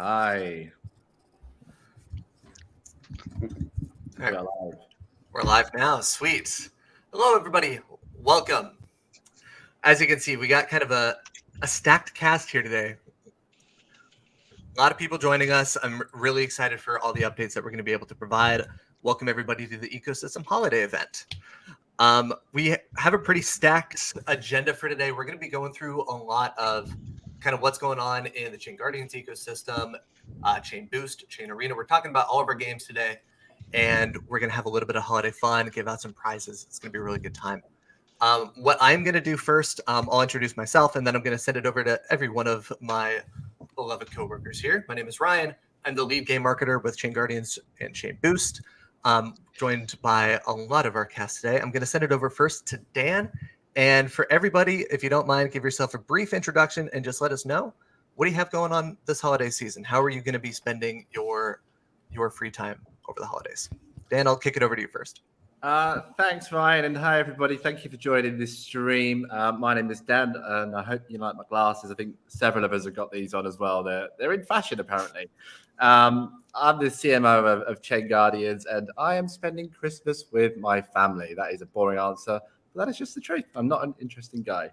Hi. Right. We are live. We're live now. Sweet. Hello, everybody. Welcome. As you can see, we got kind of a stacked cast here today. A lot of people joining us. I'm really excited for all the updates that we're going to be able to provide. Welcome, everybody, to the Ecosystem Holiday event. We have a pretty stacked agenda for today. We're going to be going through a lot of kind of what's going on in the ChainGuardians ecosystem, ChainBoost, Chain Arena. We're talking about all of our games today, and we're going to have a little bit of holiday fun, give out some prizes. It's going to be a really good time. What I'm going to do first, I'll introduce myself, and then I'm going to send it over to every one of my beloved coworkers here. My name is Ryan. I'm the lead game marketer with ChainGuardians and ChainBoost. Joined by a lot of our cast today. I'm going to send it over first to Dan. And for everybody, if you don't mind, give yourself a brief introduction and just let us know, what do you have going on this holiday season? How are you going to be spending your free time over the holidays? Dan, I'll kick it over to you first. Thanks, Ryan, and hi, everybody. Thank you for joining this stream. My name is Dan, and I hope you like my glasses. I think several of us have got these on as well. They're in fashion, apparently. I'm the CMO of ChainGuardians, and I am spending Christmas with my family. That is a boring answer, but that is just the truth. I'm not an interesting guy.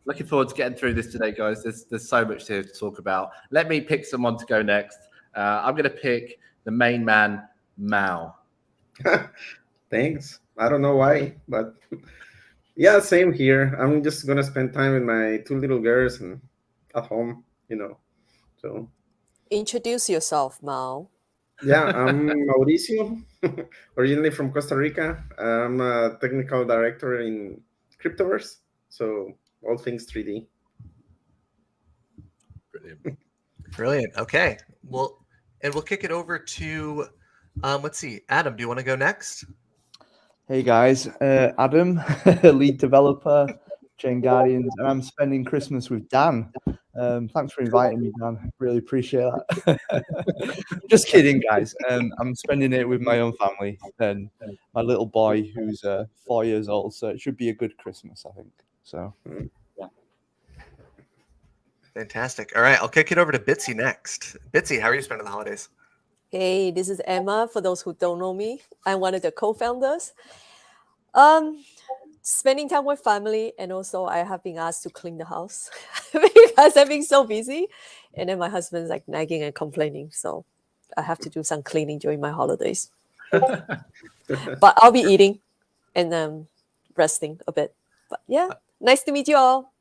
Looking forward to getting through this today, guys. There's so much to talk about. Let me pick someone to go next. I'm going to pick the main man, Mao. Thanks. I don't know why, but yeah, same here. I'm just gonna spend time with my two little girls and at home, So Introduce yourself, Mao. yeah, I'm Mauricio, originally from Costa Rica. I'm a technical director in Cryptoverse, so all things 3D. Brilliant. Okay. Well, and we'll kick it over to let's see. Adam, do you want to go next? Hey guys, Adam, lead developer, ChainGuardians, and I'm spending Christmas with Dan. Thanks for inviting me, Dan. Really appreciate that. Just kidding, guys. I'm spending it with my own family and my little boy who's 4 years old, so it should be a good Christmas, I think. So, yeah. Fantastic. All right, I'll kick it over to Bitsy next. Bitsy, how are you spending the holidays? Hey, this is Emma. For those who don't know me, I'm one of the co-founders. Spending time with family, and also I have been asked to clean the house because I've been so busy. And then my husband's like nagging and complaining, so I have to do some cleaning during my holidays. But I'll be eating and resting a bit. But yeah, nice to meet you all.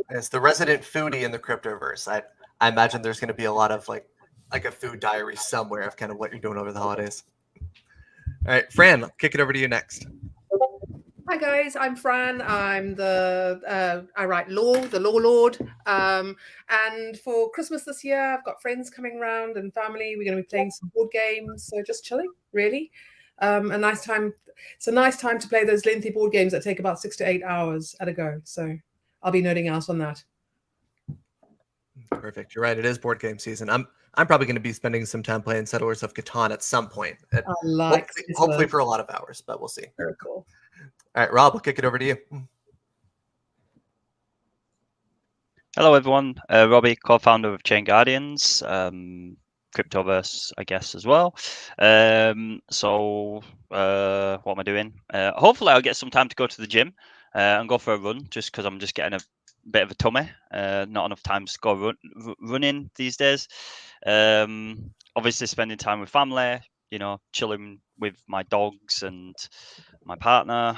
As the resident foodie in the Cryptoverse, I imagine there's going to be a lot of like a food diary somewhere of kind of what you're doing over the holidays. All right, Fran, I'll kick it over to you next. Hi guys, I'm Fran. I'm I write law, the law lord. And for Christmas this year, I've got friends coming around and family. We're going to be playing some board games, so just chilling, really. A nice time. It's a nice time to play those lengthy board games that take about 6 to 8 hours at a go. So I'll be nerding out on that. Perfect. You're right. It is board game season. I'm probably going to be spending some time playing Settlers of Catan at some point. Hopefully for a lot of hours, but we'll see. Very cool. All right, Rob, we'll kick it over to you. Hello, everyone. Robbie, co-founder of ChainGuardians, Cryptoverse, I guess, as well. So what am I doing? Hopefully, I'll get some time to go to the gym and go for a run, just because I'm just getting a bit of a tummy. Not enough time to go running these days. Obviously, spending time with family, chilling with my dogs and my partner.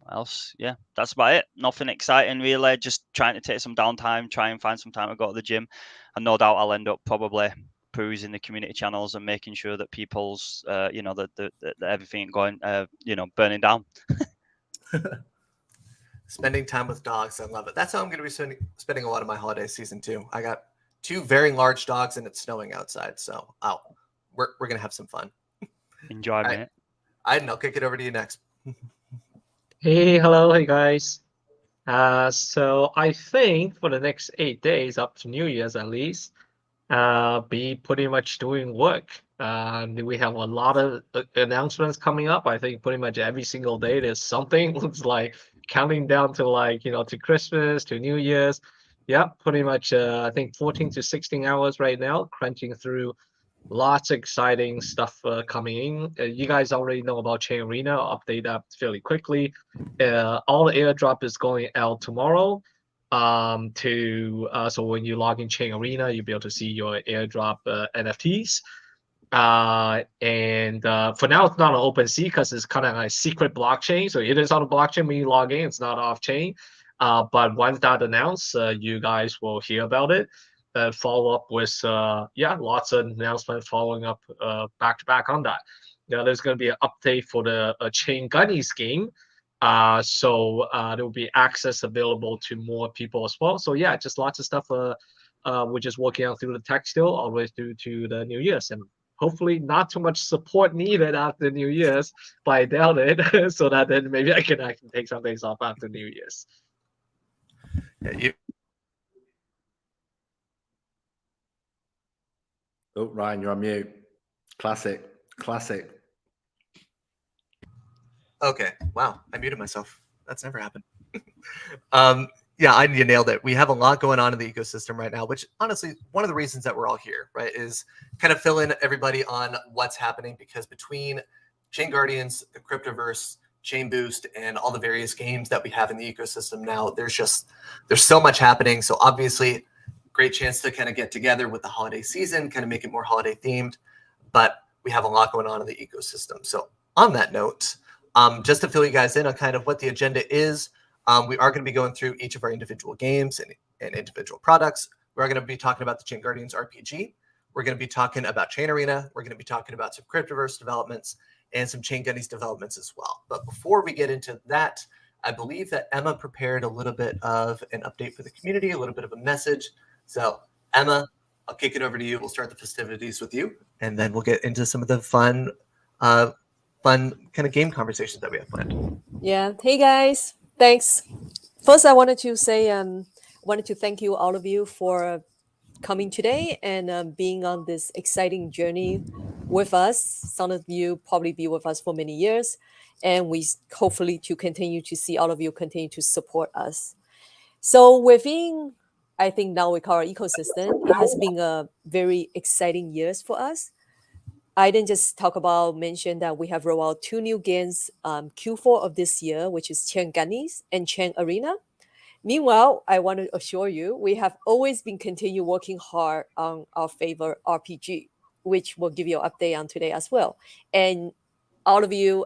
Else, yeah, that's about it. Nothing exciting really. Just trying to take some downtime, try and find some time to go to the gym, and no doubt I'll end up probably perusing the community channels and making sure that people's, that everything going, burning down. Spending time with dogs, I love it. That's how I'm going to be spending a lot of my holiday season too. I got 2 very large dogs, and it's snowing outside, so we're going to have some fun. Enjoy, mate. Right. I'll kick it over to you next. Hey, hello, hey guys. So I think for the next 8 days up to New Year's at least, be pretty much doing work. We have a lot of announcements coming up. I think pretty much every single day there's something. Looks like counting down to to Christmas, to New Year's. Yeah, pretty much. I think 14 to 16 hours right now, crunching through lots of exciting stuff coming in. You guys already know about Chain Arena. I'll update that fairly quickly. All the airdrop is going out tomorrow. So when you log in Chain Arena, you'll be able to see your airdrop NFTs. And for now, it's not an open sea because it's kind of a secret blockchain. So it is on a blockchain when you log in. It's not off chain. But once that announced, you guys will hear about it. Follow up with lots of announcements following up back to back on that. There's going to be an update for the Chain Gunnies game. So there will be access available to more people as well. So yeah, just lots of stuff. We're just working out through the tech still, all the way through to the New Year's, and hopefully not too much support needed after New Year's, but I doubt it. So that then maybe I can take some days off after New Year's. Yeah, Oh, Ryan, you're on mute. Classic. Okay. Wow. I muted myself. That's never happened. Yeah, you nailed it. We have a lot going on in the ecosystem right now, which honestly, one of the reasons that we're all here, right, is kind of fill in everybody on what's happening, because between ChainGuardians, the Cryptoverse, ChainBoost, and all the various games that we have in the ecosystem now, there's so much happening. So obviously, great chance to kind of get together with the holiday season, kind of make it more holiday themed, but we have a lot going on in the ecosystem. So on that note, just to fill you guys in on kind of what the agenda is, we are going to be going through each of our individual games and individual products. We're going to be talking about the ChainGuardians RPG. We're going to be talking about Chain Arena. We're going to be talking about some Cryptoverse developments and some Chain Gunnies developments as well. But before we get into that, I believe that Emma prepared a little bit of an update for the community, a little bit of a message. So Emma, I'll kick it over to you. We'll start the festivities with you, and then we'll get into some of the fun kind of game conversations that we have planned. Yeah. Hey guys. Thanks. First, I wanted to say, wanted to thank you, all of you, for coming today and being on this exciting journey with us. Some of you probably be with us for many years, and we hopefully to continue to see all of you continue to support us. So within, I think now we call our ecosystem, it has been a very exciting years for us. I didn't just mention that we have rolled out 2 new games Q4 of this year, which is Chain Gunnies and Chain Arena. Meanwhile, I want to assure you, we have always been continue working hard on our favorite RPG, which we'll give you an update on today as well. And all of you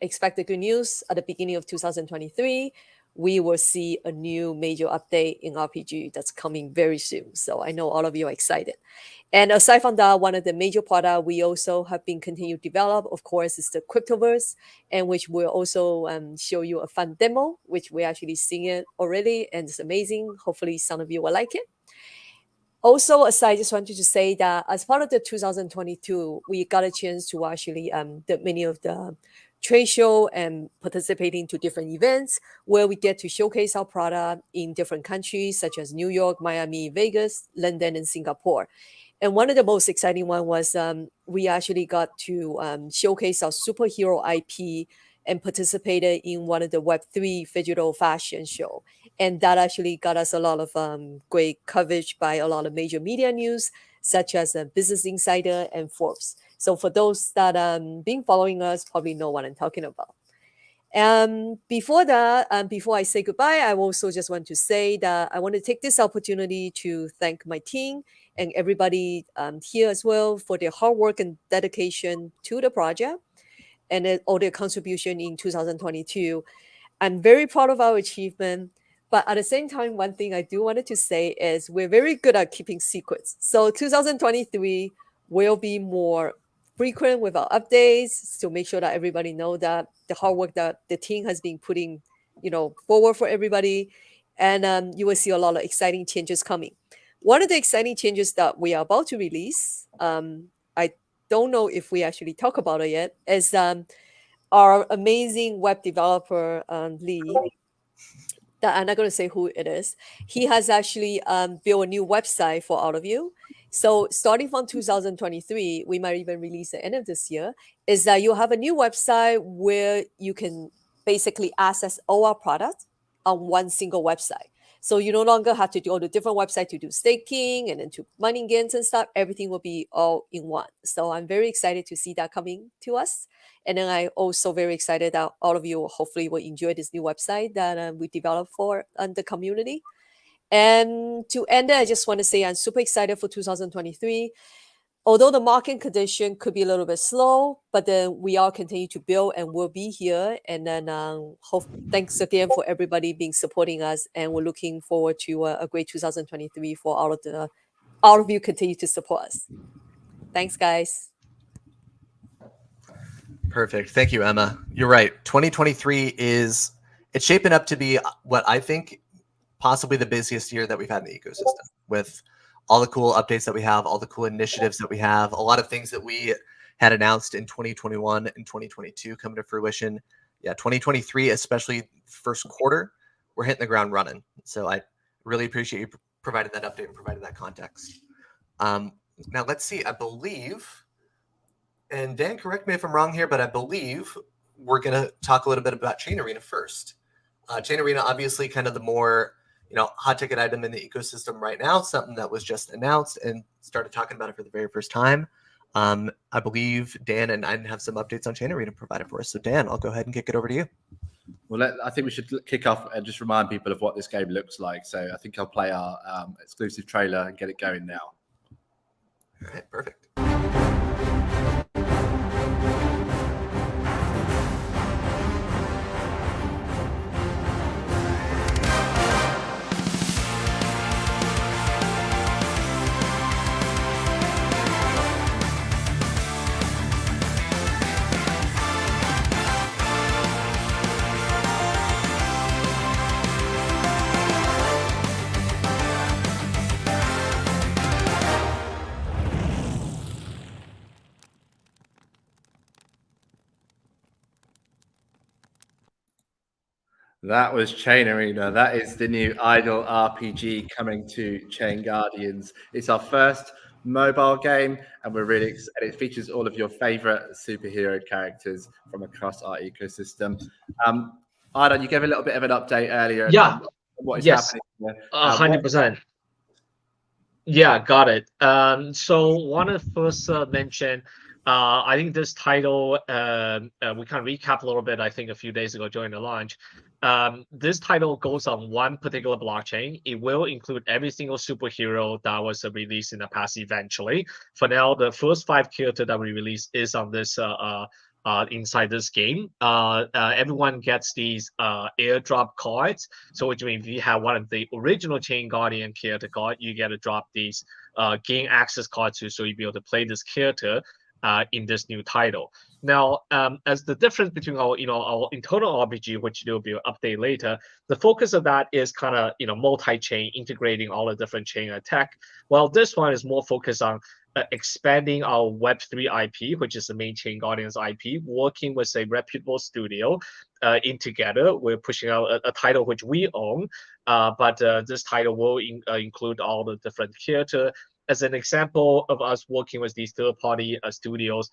expect the good news at the beginning of 2023. We will see a new major update in RPG that's coming very soon. So I know all of you are excited. And aside from that, one of the major products we also have been continued to develop, of course, is the Cryptoverse, and which will also show you a fun demo, which we're actually seeing it already, and it's amazing. Hopefully some of you will like it. Also, aside, I just wanted to say that as part of the 2022, we got a chance to actually many of the trade show and participating to different events where we get to showcase our product in different countries such as New York, Miami, Vegas, London, and Singapore. And one of the most exciting one was we actually got to showcase our superhero IP and participated in one of the Web3 digital fashion show. And that actually got us a lot of great coverage by a lot of major media news, such as Business Insider and Forbes. So for those that been following us, probably know what I'm talking about. Before that, before I say goodbye, I also just want to say that I want to take this opportunity to thank my team and everybody here as well for their hard work and dedication to the project and all their contribution in 2022. I'm very proud of our achievement, but at the same time, one thing I do wanted to say is we're very good at keeping secrets. So 2023 will be more frequent with our updates to make sure that everybody know that the hard work that the team has been putting, forward for everybody, and you will see a lot of exciting changes coming. One of the exciting changes that we are about to release, I don't know if we actually talk about it yet, is our amazing web developer, Lee, that I'm not going to say who it is. He has actually built a new website for all of you. So starting from 2023, we might even release at the end of this year, is that you'll have a new website where you can basically access all our products on one single website. So you no longer have to go to different website to do staking and then to mining gains and stuff. Everything will be all in one. So I'm very excited to see that coming to us. And then I also very excited that all of you hopefully will enjoy this new website that we developed for the community. And to end it, I just want to say I'm super excited for 2023. Although the market condition could be a little bit slow, but then we all continue to build and we'll be here. And then thanks again for everybody being supporting us. And we're looking forward to a great 2023 for all of you continue to support us. Thanks, guys. Perfect. Thank you, Emma. You're right. 2023 it's shaping up to be what I think possibly the busiest year that we've had in the ecosystem, with all the cool updates that we have, all the cool initiatives that we have, a lot of things that we had announced in 2021 and 2022 come to fruition. Yeah, 2023, especially first quarter, we're hitting the ground running. So I really appreciate you providing that update and providing that context. Now let's see, I believe, and Dan, correct me if I'm wrong here, but I believe we're going to talk a little bit about Chain Arena first. Chain Arena, obviously kind of the more hot ticket item in the ecosystem right now, something that was just announced and started talking about it for the very first time. I believe Dan and I have some updates on Chain Arena provided for us. So Dan, I'll go ahead and kick it over to you. Well, I think we should kick off and just remind people of what this game looks like. So I think I'll play our exclusive trailer and get it going now. All right, perfect. That was Chain Arena. That is the new idle RPG coming to ChainGuardians. It's our first mobile game, and we're really excited. It features all of your favorite superhero characters from across our ecosystem. Ida, you gave a little bit of an update earlier. Yeah. On what is Yes. happening. 100%. Yeah, got it. So want to first mention, I think this title, we kind of recap a little bit, I think a few days ago during the launch. This title goes on one particular blockchain. It will include every single superhero that was released in the past eventually. For now, the first 5 characters that we released is on this inside this game. Everyone gets these airdrop cards. So which means if you have one of the original Chain Guardian character card, you get to drop these game access cards so you'll be able to play this character in this new title. Now, as the difference between our internal RPG, which there will be an update later, the focus of that is kind of multi-chain, integrating all the different chain attack. Well, this one is more focused on expanding our Web3 IP, which is the main ChainGuardians IP, working with a reputable studio in together. We're pushing out a title which we own, but this title will include all the different characters. As an example of us working with these third-party studios,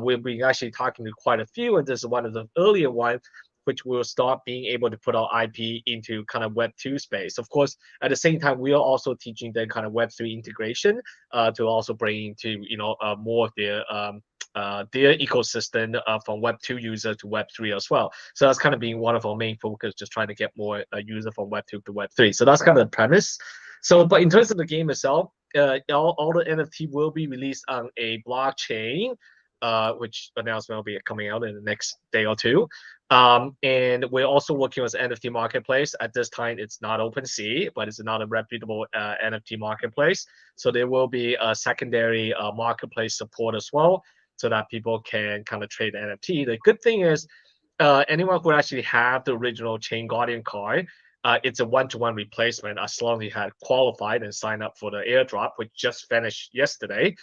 we've been actually talking to quite a few, and this is one of the earlier ones, which will start being able to put our IP into kind of Web2 space. Of course, at the same time, we are also teaching them kind of Web3 integration to also bring into more of their ecosystem from Web2 user to Web3 as well. So that's kind of being one of our main focus, just trying to get more user from Web2 to Web3. So that's kind of the premise. So, but in terms of the game itself, all the NFT will be released on a blockchain, which announcement will be coming out in the next day or two. And we're also working with NFT marketplace. At this time, it's not OpenSea, but it's not a reputable NFT marketplace. So there will be a secondary marketplace support as well, so that people can kind of trade NFT. The good thing is, anyone who actually have the original Chain Guardian card, it's a one-to-one replacement as long as you had qualified and signed up for the airdrop, which just finished yesterday.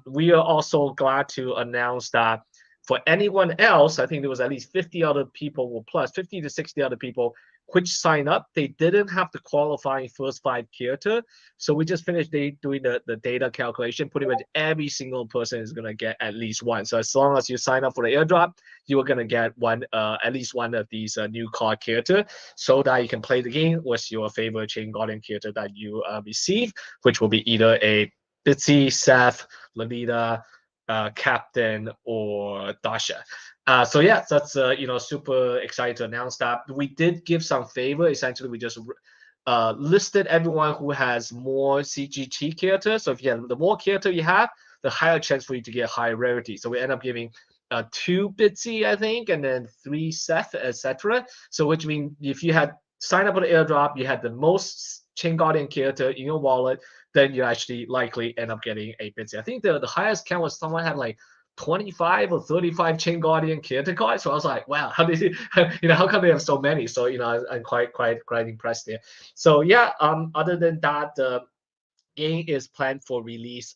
We are also glad to announce that for anyone else, I think there was at least 50 other people, well, plus 50 to 60 other people which sign up, they didn't have the qualifying first 5 character. So we just finished doing the data calculation. Pretty much every single person is gonna get at least one. So as long as you sign up for the airdrop, you are gonna get one, at least one of these new card character, so that you can play the game with your favorite Chain Guardian character that you receive, which will be either a Bitsy, Seth, Lalita, Captain, or Dasha. So yeah, that's super excited to announce that. We did give some favor. Essentially, we just listed everyone who has more CGT characters. So if you have the more character you have, the higher chance for you to get higher rarity. So we end up giving 2 Bitsy, I think, and then 3 Seth, etc. So which means if you had signed up for the airdrop, you had the most Chain Guardian character in your wallet, then you actually likely end up getting a Bitsy. I think the highest count was someone had like 25 or 35 Chain Guardian character cards. So I was like, wow, how did how come they have so many? So I'm quite impressed there. So yeah, other than that, the game is planned for release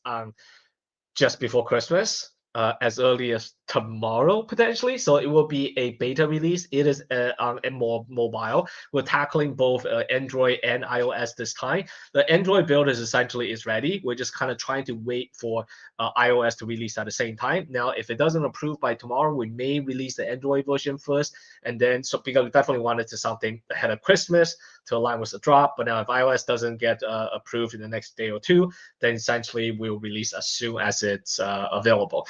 just before Christmas, as early as tomorrow potentially. So it will be a beta release. It is on more mobile. We're tackling both Android and iOS this time. The Android build is ready. We're just kind of trying to wait for iOS to release at the same time. Now, if it doesn't approve by tomorrow, we may release the Android version first, and then because we definitely wanted to something ahead of Christmas to align with the drop. But now if iOS doesn't get approved in the next day or two, then essentially we'll release as soon as it's available.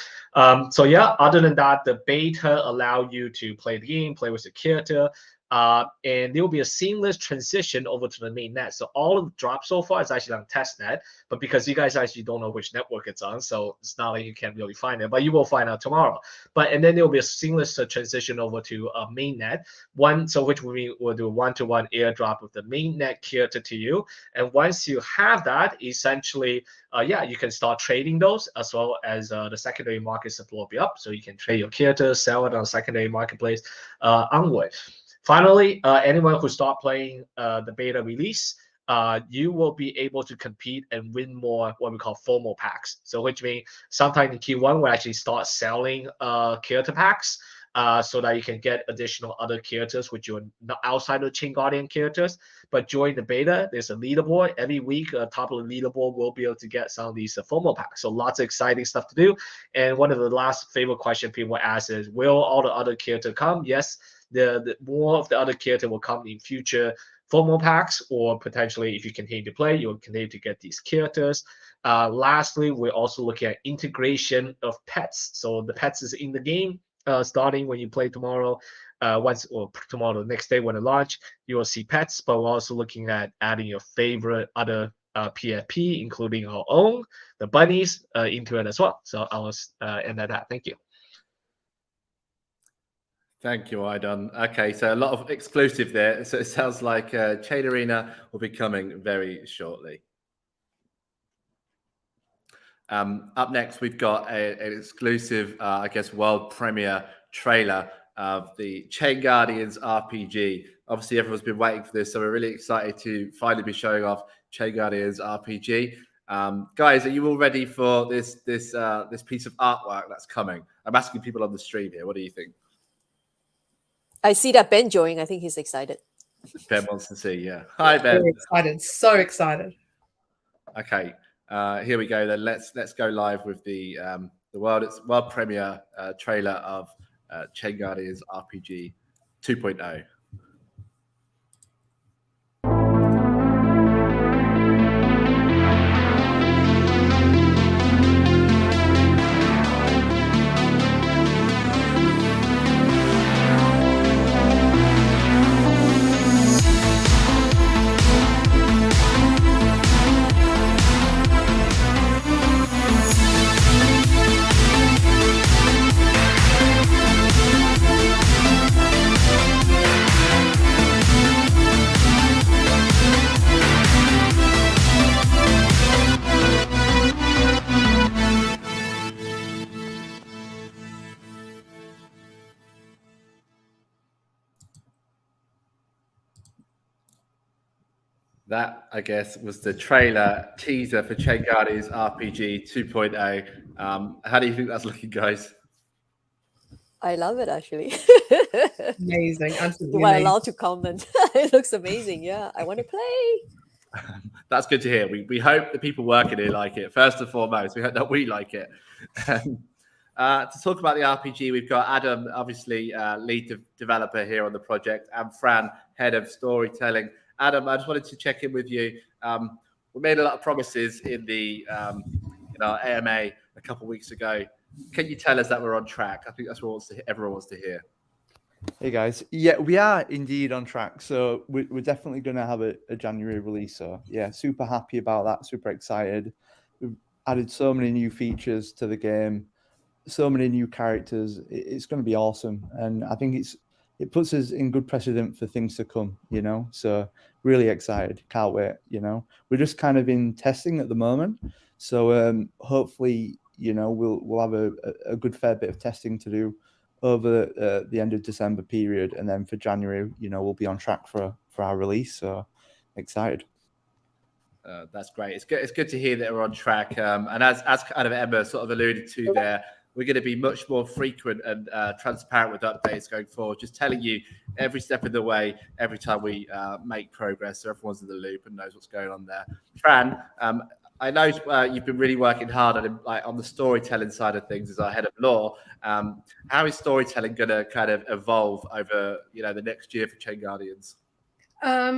So yeah, other than that, the beta allow you to play the game, play with the character, and there will be a seamless transition over to the main net. So all of the drops so far is actually on test net, but because you guys actually don't know which network it's on, so it's not like you can really find it, but you will find out tomorrow. And then there will be a seamless transition over to main net, which we'll do a one-to-one airdrop of the main net character to you. And once you have that, essentially, you can start trading those, as well as the secondary market support will be up, so you can trade your character, sell it on secondary marketplace onward. Finally, anyone who start playing the beta release, you will be able to compete and win more what we call FOMO packs. So which means sometime in Q1, we'll actually start selling character packs, so that you can get additional other characters which are not outside of Chain Guardian characters. But during the beta, there's a leaderboard. Every week, top of the leaderboard, we'll be able to get some of these FOMO packs. So lots of exciting stuff to do. And one of the last favorite questions people ask is, will all the other characters come? Yes. The more of the other character will come in future FOMO packs, or potentially if you continue to play, you'll continue to get these characters. Lastly, we're also looking at integration of pets. So the pets is in the game, starting when you play tomorrow. Tomorrow, the next day when it launch, you will see pets, but we're also looking at adding your favorite other PFP, including our own, the bunnies, into it as well. So I'll end at that. Thank you. Thank you, Idon. Okay, so a lot of exclusive there. So it sounds like Chain Arena will be coming very shortly. Up next, we've got an exclusive, world premiere trailer of the ChainGuardians RPG. Obviously, everyone's been waiting for this, so we're really excited to finally be showing off ChainGuardians RPG. Guys, are you all ready for this piece of artwork that's coming? I'm asking people on the stream here. What do you think? I see that Ben joining. I think he's excited. Ben wants to see, yeah. Hi, Ben. Very excited. So excited. Okay, here we go then. Let's go live with the world premiere trailer of ChainGuardians RPG 2.0. That, I guess, was the trailer teaser for ChainGuardians RPG 2.0. How do you think that's looking, guys? I love it actually. Amazing, absolutely You are amazing. allowed to comment. It looks amazing. Yeah, I want to play. That's good to hear. We hope the people working here like it. First and foremost, we hope that we like it. To talk about the RPG, we've got Adam, obviously lead developer here on the project, and Fran, head of storytelling. Adam, I just wanted to check in with you. We made a lot of promises in the AMA a couple of weeks ago. Can you tell us that we're on track? I think that's what everyone wants to hear. Hey guys, yeah, we are indeed on track. So we're definitely going to have a January release. So yeah, super happy about that. Super excited. We've added so many new features to the game, so many new characters. It's going to be awesome, and I think it puts us in good precedent for things to come. So really excited. Can't wait. We're just kind of in testing at the moment. So hopefully, we'll have a good fair bit of testing to do over the end of December period, and then for January, we'll be on track for our release. So excited. That's great. It's good to hear that we're on track. And as kind of Emma sort of alluded to there, we're going to be much more frequent and transparent with updates going forward, just telling you every step of the way, every time we make progress, so everyone's in the loop and knows what's going on there. Fran, I know you've been really working hard on the storytelling side of things as our head of lore. How is storytelling going to kind of evolve over the next year for ChainGuardians?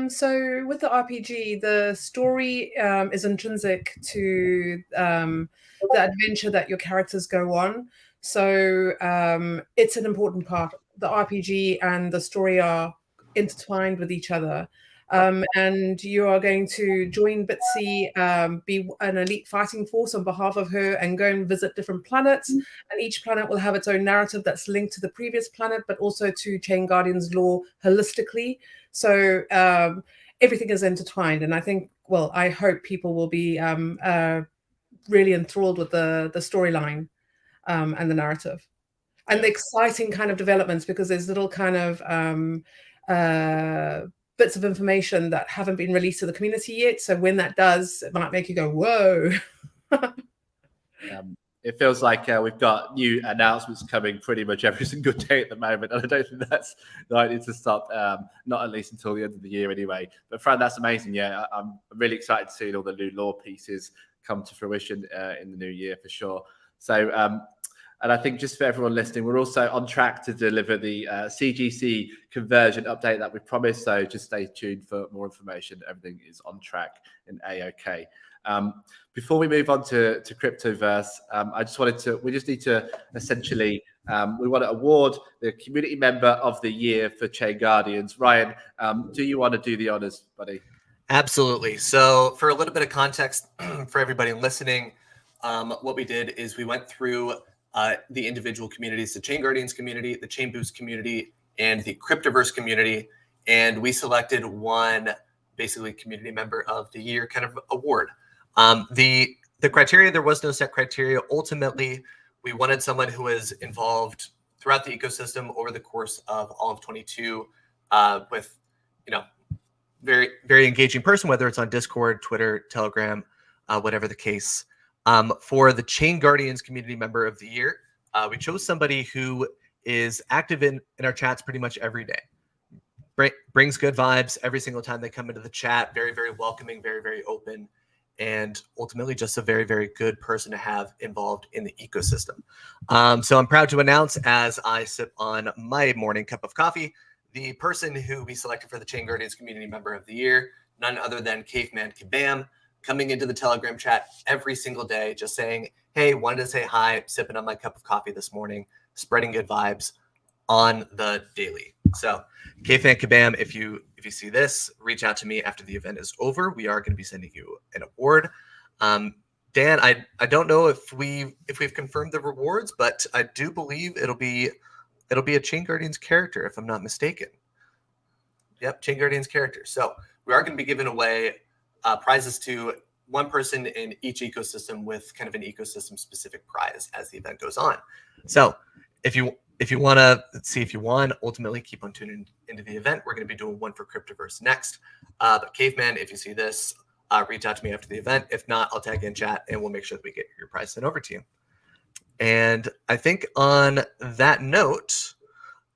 So with the RPG, the story is intrinsic to the adventure that your characters go on. So it's an important part. The RPG and the story are intertwined with each other. And you are going to join Bitsy, be an elite fighting force on behalf of her, and go and visit different planets. And each planet will have its own narrative that's linked to the previous planet, but also to ChainGuardians lore holistically. So everything is intertwined. And I hope people will be really enthralled with the storyline and the narrative. And the exciting kind of developments, because there's little kind of bits of information that haven't been released to the community yet. So when that does, it might make you go, whoa. It feels like we've got new announcements coming pretty much every single day at the moment. And I don't think that's likely to stop, not at least until the end of the year anyway. But Fran, that's amazing. Yeah, I'm really excited to see all the new lore pieces come to fruition in the new year for sure. So, and I think just for everyone listening, we're also on track to deliver the CGC conversion update that we promised. So just stay tuned for more information. Everything is on track in A-OK. Before we move on to Cryptoverse, we just need to essentially, we want to award the community member of the year for ChainGuardians. Ryan, do you want to do the honors, buddy? Absolutely. So for a little bit of context for everybody listening, what we did is we went through the individual communities, the ChainGuardians community, the ChainBoost community, and the Cryptoverse community, and we selected one basically community member of the year kind of award. The criteria, there was no set criteria. Ultimately, we wanted someone who was involved throughout the ecosystem over the course of all of 22 with, very, very engaging person, whether it's on Discord, Twitter, Telegram, whatever the case. For the ChainGuardians community member of the year, we chose somebody who is active in our chats pretty much every day. Brings good vibes every single time they come into the chat. Very, very welcoming, very, very open, and ultimately just a very, very good person to have involved in the ecosystem. So I'm proud to announce, as I sip on my morning cup of coffee, the person who we selected for the ChainGuardians community member of the year, none other than Caveman Kabam, coming into the Telegram chat every single day, just saying, hey, wanted to say hi, sipping on my cup of coffee this morning, spreading good vibes on the daily. So Caveman Kabam, if you see this, reach out to me after the event is over. We are going to be sending you an award. Dan, I don't know if we've confirmed the rewards, but I do believe it'll be a ChainGuardians character, if I'm not mistaken. Yep, ChainGuardians character. So we are going to be giving away prizes to one person in each ecosystem with kind of an ecosystem specific prize as the event goes on. So if you want to see if you won, ultimately keep on tuning into the event. We're going to be doing one for Cryptoverse next. But Caveman, if you see this, reach out to me after the event. If not, I'll tag you in chat and we'll make sure that we get your prize sent over to you. And I think on that note,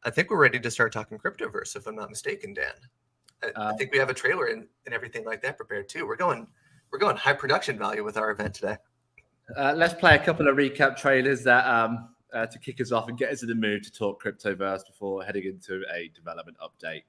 I think we're ready to start talking Cryptoverse, if I'm not mistaken, Dan. I think we have a trailer and everything like that prepared too. We're going high production value with our event today. Let's play a couple of recap trailers that to kick us off and get us in the mood to talk Cryptoverse before heading into a development update.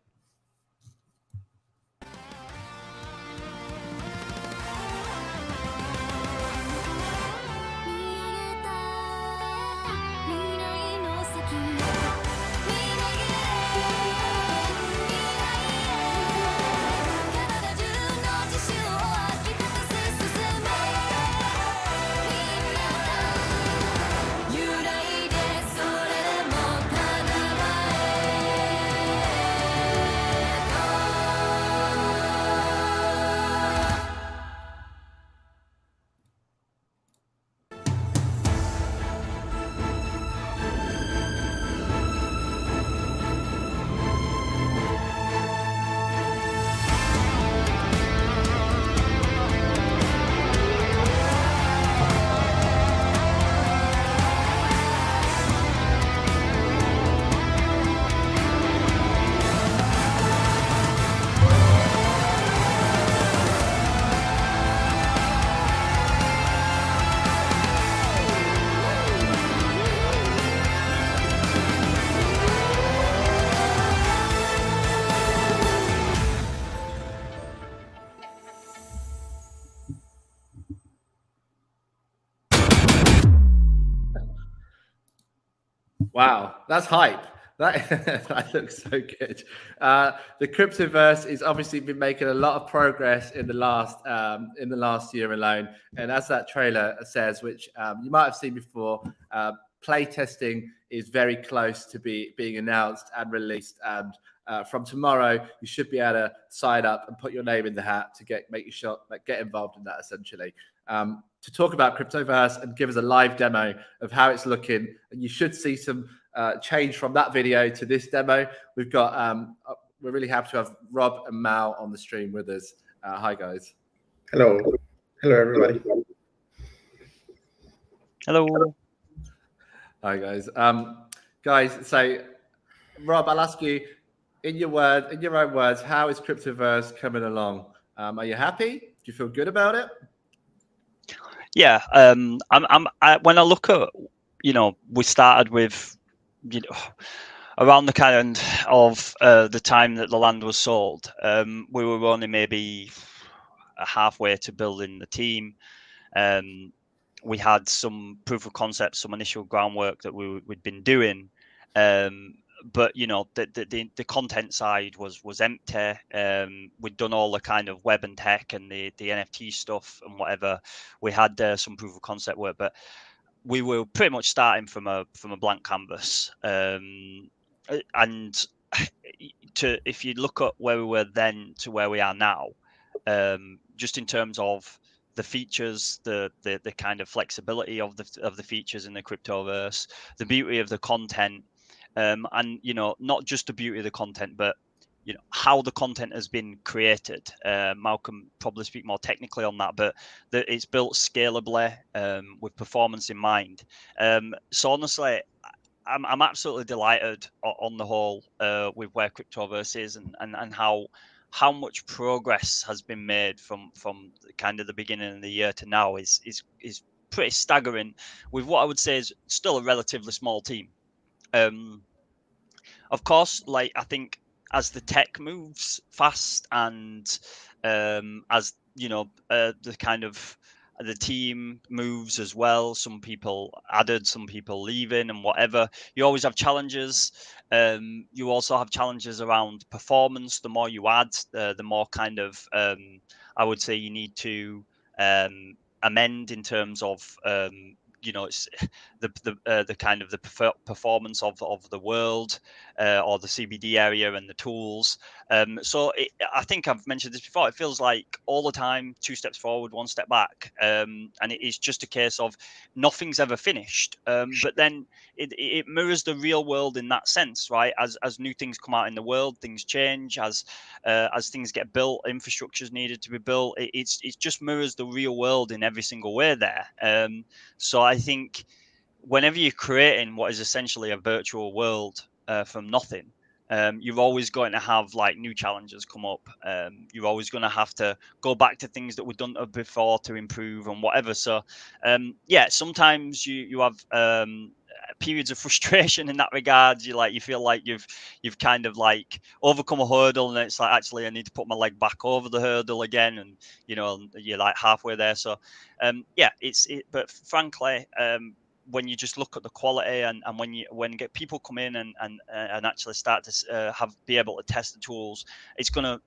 Wow, that's hype. That looks so good. The Cryptoverse is obviously been making a lot of progress in the last year alone, and as that trailer says, which you might have seen before, playtesting is very close to being announced and released. And from tomorrow, you should be able to sign up and put your name in the hat to get involved in that essentially. To talk about Cryptoverse and give us a live demo of how it's looking. And you should see some change from that video to this demo. We've got, we're really happy to have Rob and Mal on the stream with us. Hi, guys. Hello. Hello, everybody. Hello. Hi, guys. Guys, so Rob, I'll ask you, in your own words, how is Cryptoverse coming along? Are you happy? Do you feel good about it? Yeah, when I look at, we started with, around the kind of the time that the land was sold, we were only maybe halfway to building the team. We had some proof of concept, some initial groundwork that we'd been doing, but the content side was empty. We'd done all the kind of web and tech and the NFT stuff and whatever. We had some proof of concept work, but we were pretty much starting from a blank canvas. And if you look at where we were then to where we are now, just in terms of the features, the kind of flexibility of the features in the Cryptoverse, the beauty of the content. And not just the beauty of the content, but how the content has been created. Malcolm probably speak more technically on that, but it's built scalably with performance in mind. So honestly, I'm absolutely delighted on the whole with where Cryptoverse is and how much progress has been made from kind of the beginning of the year to now is pretty staggering. With what I would say is still a relatively small team. Of course, like I think as the tech moves fast and as the kind of the team moves as well, some people added, some people leaving and whatever, you always have challenges. You also have challenges around performance. The more you add, the more kind of I would say you need to amend in terms of it's the kind of the performance of the world or the CBD area and the tools. So I think I've mentioned this before. It feels like all the time 2 steps forward, 1 step back, and it is just a case of nothing's ever finished. But then it mirrors the real world in that sense, right? As new things come out in the world, things change. As things get built, infrastructure's needed to be built. It just mirrors the real world in every single way there. So I think whenever you're creating what is essentially a virtual world from nothing, you're always going to have like new challenges come up. You're always going to have to go back to things that were done before to improve and whatever. So yeah, sometimes you have periods of frustration in that regard. You feel like you've kind of like overcome a hurdle, and it's like, actually I need to put my leg back over the hurdle again, and you're like halfway there. So yeah, but frankly, when you just look at the quality and when get people come in and actually start to be able to test the tools, it's going to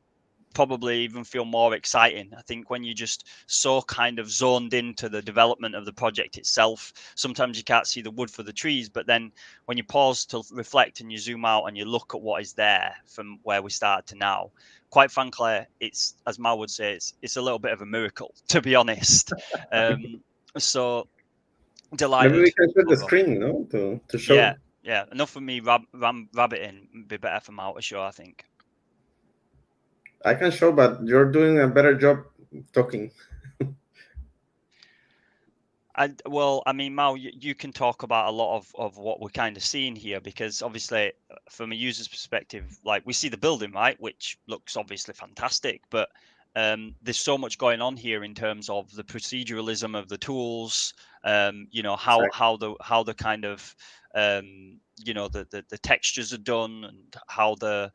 probably even feel more exciting. I think when you're just so kind of zoned into the development of the project itself, sometimes you can't see the wood for the trees, but then when you pause to reflect and you zoom out and you look at what is there from where we started to now, quite frankly, it's, as Mal would say, it's a little bit of a miracle, to be honest. So delighted. Maybe we can share the screen, no, to show. Yeah. Enough of me rabbiting. Would be better for Mal to show, I think. I can show, but you're doing a better job talking. Well, I mean, Mal, you can talk about a lot of what we're kind of seeing here, because obviously from a user's perspective, like we see the building, right, which looks obviously fantastic, but there's so much going on here in terms of the proceduralism of the tools, how the kind of the textures are done, and how the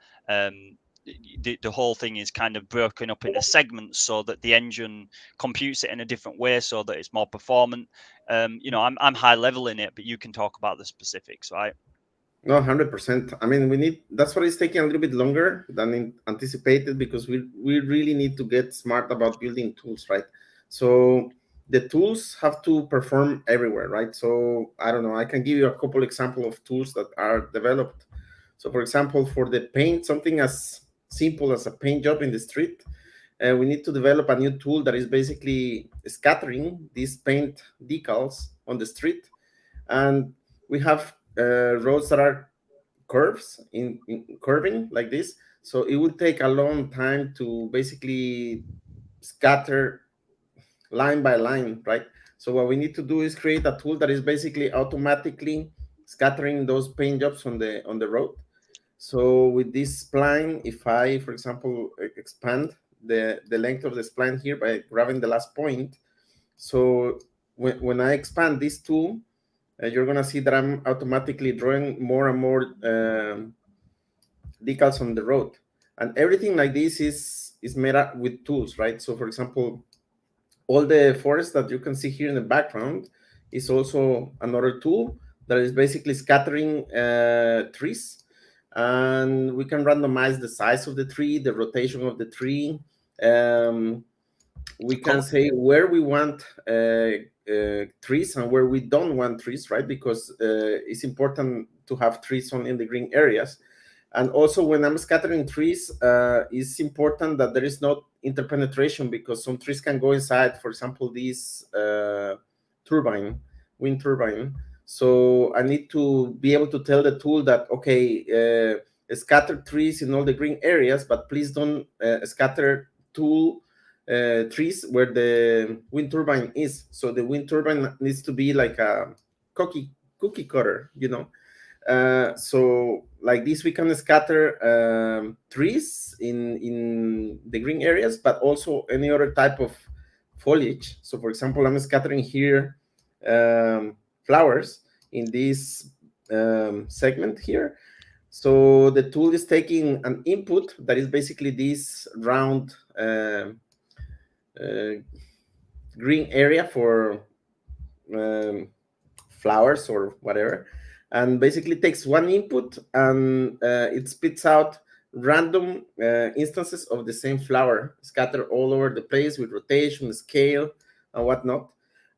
whole thing is kind of broken up into segments so that the engine computes it in a different way so that it's more performant. I'm high level in it, but you can talk about the specifics, right? No, 100%. I mean, that's what is taking a little bit longer than anticipated, because we really need to get smart about building tools, right? So the tools have to perform everywhere, right? So I don't know, I can give you a couple examples of tools that are developed. So for example, for the paint, something as simple as a paint job in the street, we need to develop a new tool that is basically scattering these paint decals on the street. And we have roads that are curves in curving like this, so it would take a long time to basically scatter line by line, right? So what we need to do is create a tool that is basically automatically scattering those paint jobs on the road. So with this spline, if I, for example, expand the length of the spline here by grabbing the last point, so when I expand this tool, you're going to see that I'm automatically drawing more and more decals on the road. And everything like this is made up with tools, right? So for example, all the forest that you can see here in the background is also another tool that is basically scattering trees. And we can randomize the size of the tree, the rotation of the tree. We can say where we want trees and where we don't want trees, right? Because it's important to have trees only in the green areas. And also when I'm scattering trees, it's important that there is no interpenetration, because some trees can go inside, for example, this wind turbine. So I need to be able to tell the tool that, okay, scatter trees in all the green areas, but please don't scatter trees where the wind turbine is. So the wind turbine needs to be like a cookie cutter, so like this, we can scatter trees in the green areas, but also any other type of foliage. So for example, I'm scattering here flowers in this segment here. So the tool is taking an input that is basically this round green area for flowers or whatever, and basically takes one input and it spits out random instances of the same flower scattered all over the place with rotation, scale, and whatnot.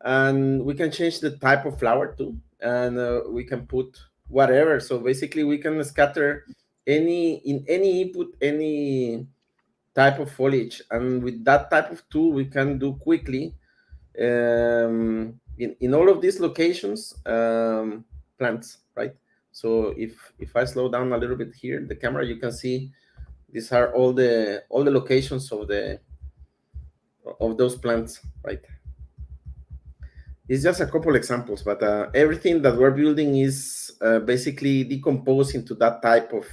And we can change the type of flower too, and we can put whatever. So basically we can scatter any input, any type of foliage, and with that type of tool we can do quickly in all of these locations plants, right? So if I slow down a little bit here the camera, you can see these are all the locations of those plants, right? It's just a couple examples, but everything that we're building is basically decomposed into that type of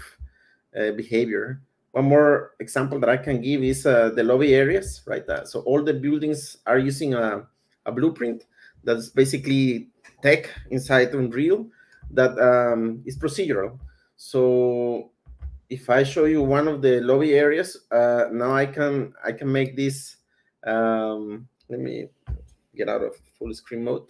behavior. One more example that I can give is the lobby areas, right? So all the buildings are using a blueprint that's basically tech inside Unreal that is procedural. So if I show you one of the lobby areas, now I can make this. Let me get out of full screen mode,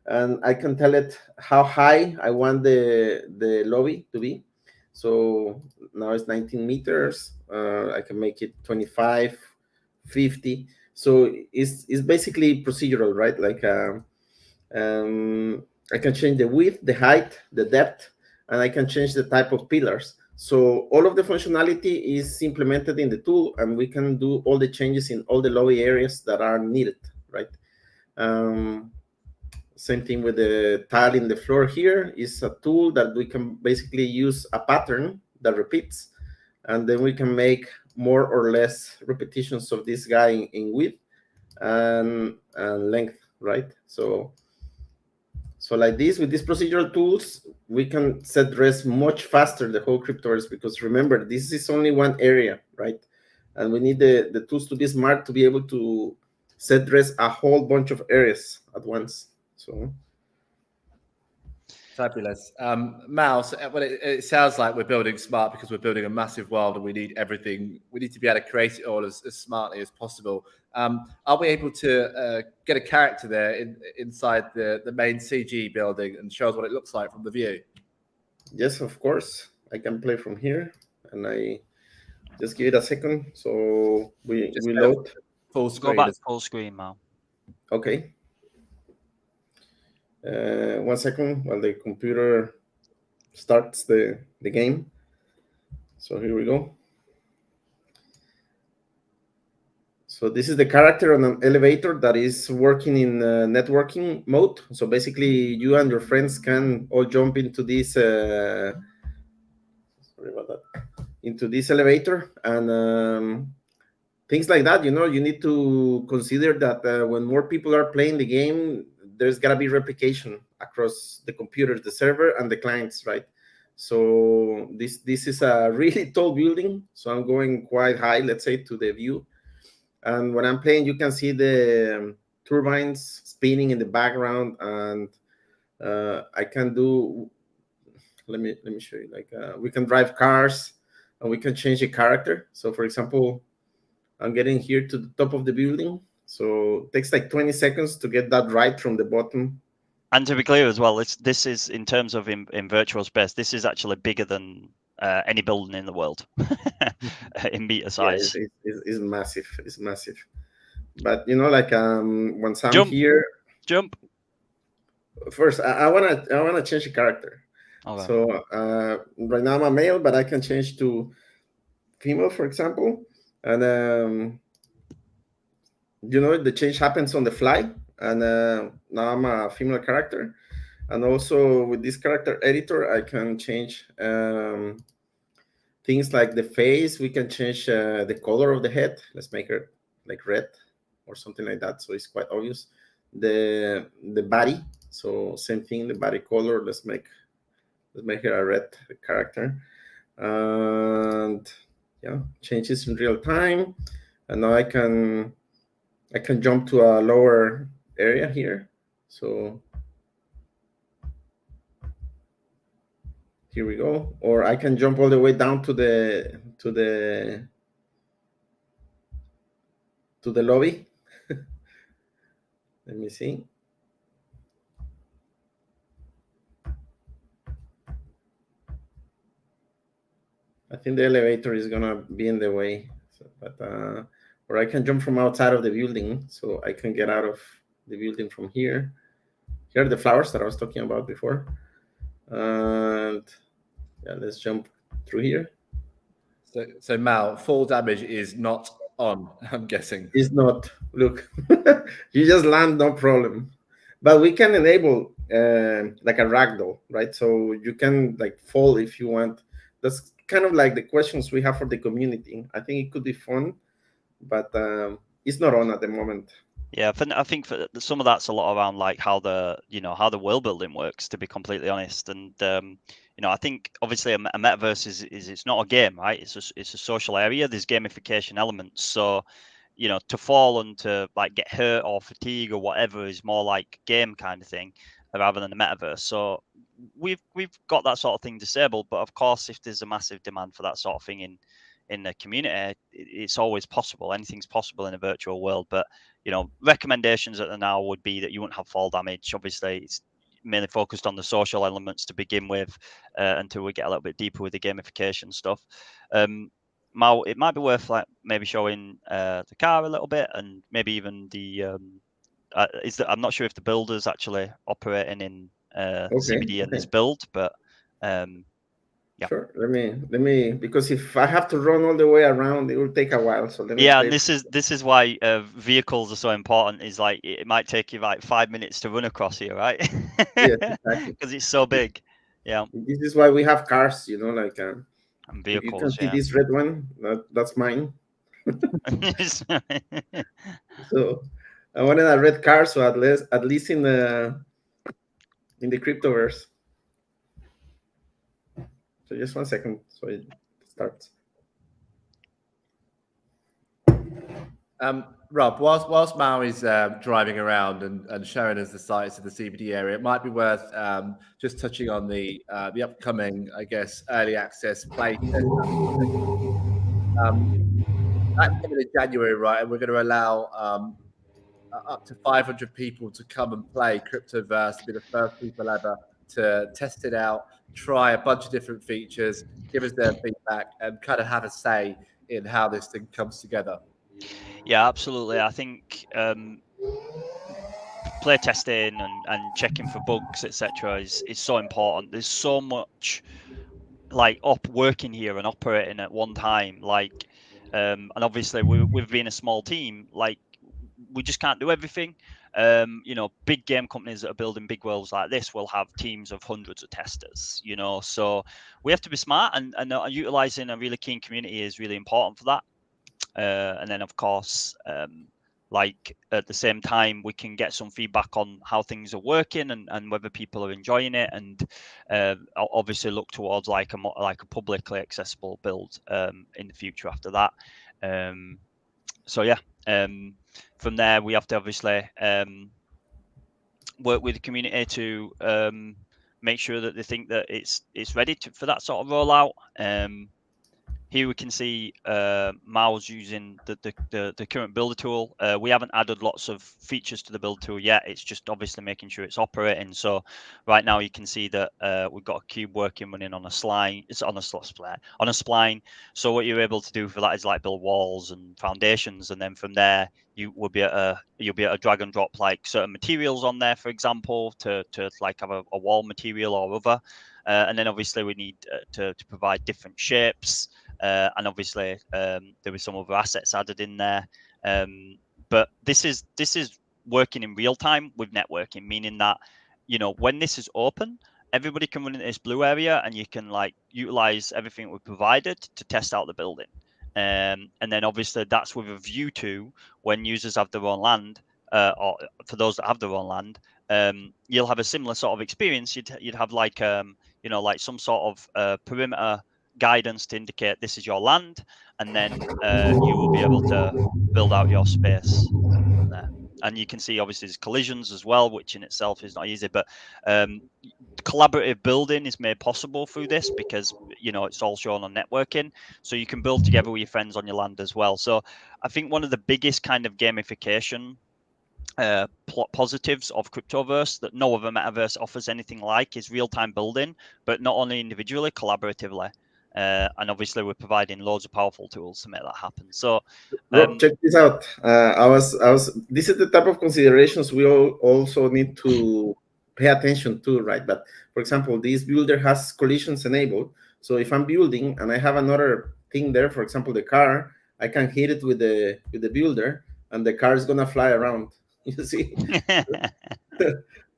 and I can tell it how high I want the lobby to be. So now it's 19 meters. I can make it 25, 50. So it's basically procedural, right? Like I can change the width, the height, the depth, and I can change the type of pillars. So all of the functionality is implemented in the tool, and we can do all the changes in all the lobby areas that are needed, right? Same thing with the tile in the floor here is a tool that we can basically use a pattern that repeats, and then we can make more or less repetitions of this guy in width and length, right? So like this, with these procedural tools, we can set rest much faster the whole Cryptoverse, because remember, this is only one area, right? And we need the tools to be smart to be able to set rest a whole bunch of areas at once. So fabulous. Mouse, well, it sounds like we're building smart because we're building a massive world and we need everything. We need to be able to create it all as smartly as possible. Are we able to get a character there inside the main CG building and show us what it looks like from the view? Yes, of course. I can play from here, and I just give it a second. So we load. Full screen. Go back full screen, Mal. Okay. 1 second while the computer starts the game. So here we go. So this is the character on an elevator that is working in networking mode. So basically, you and your friends can all jump into this. Sorry about that. Into this elevator, and things like that. You know, you need to consider that when more people are playing the game, there's gotta be replication across the computers, the server, and the clients, right? So this is a really tall building. So I'm going quite high, let's say, to the view. And when I'm playing, you can see the turbines spinning in the background, and I can do. Let me show you. Like we can drive cars, and we can change the character. So, for example, I'm getting here to the top of the building. So it takes like 20 seconds to get that right from the bottom. And to be clear as well, this is in terms of in virtual space. This is actually bigger than any building in the world in meter size. Yeah, it's massive. It's massive. But you know, like once I'm Jump. here, Jump. First, I wanna change the character. Okay. So right now I'm a male, but I can change to female, for example, and you know, the change happens on the fly, and now I'm a female character. And also with this character editor, I can change things like the face. We can change the color of the head. Let's make it like red or something like that, so it's quite obvious. The body, so same thing, the body color. Let's make it a red character, and yeah, changes in real time. And now I can jump to a lower area here. So here we go. Or I can jump all the way down to the lobby. Let me see. I think the elevator is gonna be in the way, or I can jump from outside of the building, so I can get out of the building from here. Here are the flowers that I was talking about before. And yeah, let's jump through here. So Mal, fall damage is not on, I'm guessing. It's not. Look, you just land, no problem. But we can enable like a ragdoll, right? So you can like fall if you want. That's kind of like the questions we have for the community. I think it could be fun, but it's not on at the moment. Yeah, I think for some of that's a lot around like how the world building works, to be completely honest. And I think obviously a metaverse is it's not a game, right? It's a social area. There's gamification elements. So to fall and to like get hurt or fatigue or whatever is more like game kind of thing rather than the metaverse. So we've got that sort of thing disabled, but of course, if there's a massive demand for that sort of thing in the community, it's always possible. Anything's possible in a virtual world. But recommendations at the now would be that you wouldn't have fall damage. Obviously, it's mainly focused on the social elements to begin with, until we get a little bit deeper with the gamification stuff. Mal, it might be worth like maybe showing the car a little bit, and maybe even the I'm not sure if the builder's actually operating in CBD in this build, but yeah. Sure. Let me because if I have to run all the way around, it will take a while. So let me. Yeah, and this is why vehicles are so important. Is like it might take you like 5 minutes to run across here, right? Yes, exactly. Because it's so big. Yeah. This is why we have cars, like and if you can vehicles. see Yeah. this red one, that's mine. So I wanted a red car, so at least in the Cryptoverse. So just 1 second, so it starts. Rob, whilst Mao is driving around and showing us the sites of the CBD area, it might be worth just touching on the upcoming, I guess, early access play test. That's coming in January, right? And we're going to allow up to 500 people to come and play Cryptoverse, be the first people ever to test it out, try a bunch of different features, give us their feedback, and kind of have a say in how this thing comes together. Yeah, absolutely. I think play testing and checking for bugs, etc., is so important. There's so much like working here and operating at one time, like and obviously we've been a small team, like we just can't do everything. Big game companies that are building big worlds like this will have teams of hundreds of testers, so we have to be smart, and utilizing a really keen community is really important for that. And then of course, like at the same time, we can get some feedback on how things are working and whether people are enjoying it, and obviously look towards like a publicly accessible build in the future after that. So yeah, from there we have to obviously work with the community to make sure that they think that it's ready for that sort of rollout. Here we can see Mao's using the current builder tool. We haven't added lots of features to the builder tool yet. It's just obviously making sure it's operating. So right now you can see that we've got a cube running on a spline. It's on a spline. So what you're able to do for that is like build walls and foundations, and then from there you'll be able to drag and drop like certain materials on there, for example, to like have a wall material or other. And then obviously we need to provide different shapes. And obviously there were some other assets added in there, but this is working in real time with networking, meaning that when this is open, everybody can run into this blue area and you can like utilize everything we provided to test out the building, and then obviously that's with a view to when users have their own land, or for those that have their own land, you'll have a similar sort of experience. You'd have like like some sort of perimeter guidance to indicate this is your land, and then you will be able to build out your space from there. And you can see obviously there's collisions as well, which in itself is not easy, but collaborative building is made possible through this because it's all shown on networking, so you can build together with your friends on your land as well. So I think one of the biggest kind of gamification positives of Cryptoverse that no other metaverse offers anything like is real-time building, but not only individually, collaboratively. And obviously we're providing loads of powerful tools to make that happen. So Rob, check this out. This is the type of considerations we all also need to pay attention to, right? But for example, this builder has collisions enabled. So if I'm building and I have another thing there, for example, the car, I can hit it with the builder and the car is gonna fly around. You see?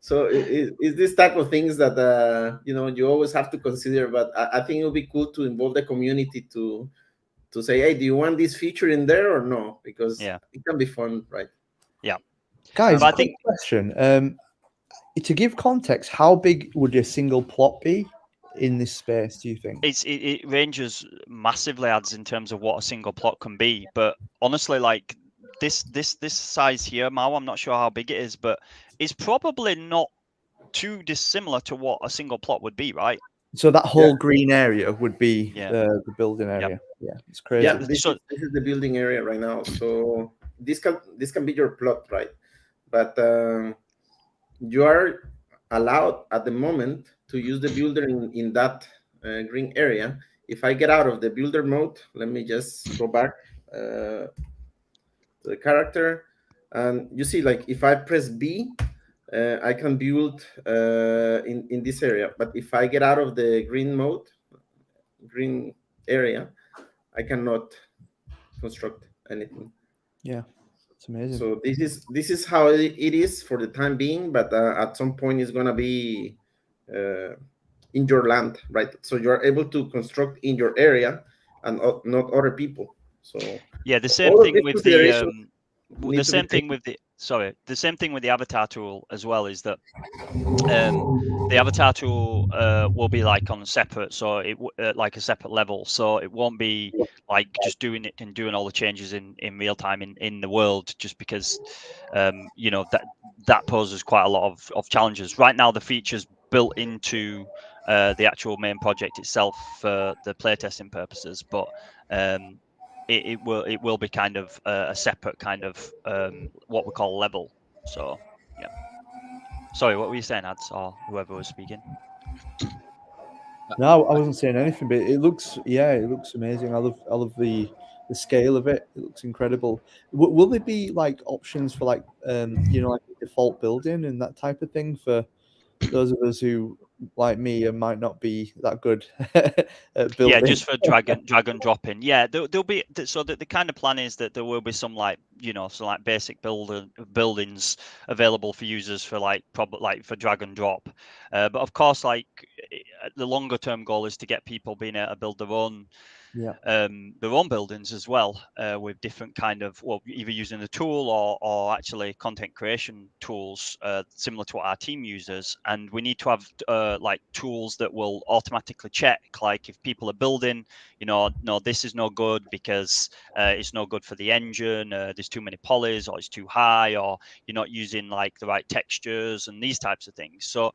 So it's this type of things that you always have to consider. But I think it would be cool to involve the community to say, hey, do you want this feature in there or no? Because it can be fun, right? Yeah, Guys, But I quick think question. To give context, how big would a single plot be in this space, do you think? it ranges massively, adds in terms of what a single plot can be. But honestly, like this size here, Mao, I'm not sure how big it is, but it's probably not too dissimilar to what a single plot would be, right? So that whole green area would be Yeah. the building area. Yeah, it's crazy. Yeah, this is the building area right now. So this can be your plot, right? But you are allowed at the moment to use the builder in that green area. If I get out of the builder mode, let me just go back to the character, and you see, like, if I press B, I can build in this area. But if I get out of the green area, I cannot construct anything. Yeah, it's amazing. So this is how it is for the time being, but at some point it's gonna be in your land, right? So you're able to construct in your area and not other people. So yeah, the same thing with the same thing with the avatar tool as well is that the avatar tool will be like on separate, so it like a separate level, so it won't be like just doing it and doing all the changes in real time in the world, just because you know that poses quite a lot of challenges. Right now the features built into the actual main project itself for the playtesting purposes, but it will be kind of a separate kind of what we call level. So yeah. Sorry, what were you saying, Ads, or whoever was speaking? No, I wasn't saying anything, but it looks amazing. I love the scale of it. It looks incredible. Will there be like options for like like default building and that type of thing for those of us who, like me, might not be that good at building? Yeah, just for drag and drop in. Yeah, there'll be, so the kind of plan is that there will be some like some like basic buildings available for users for like like for drag and drop. But of course, like the longer term goal is to get people being able to build their own buildings as well, with different kind of, well, either using the tool or actually content creation tools similar to what our team uses. And we need to have like tools that will automatically check, like if people are building, no, this is no good because it's no good for the engine, there's too many polys, or it's too high, or you're not using like the right textures and these types of things. So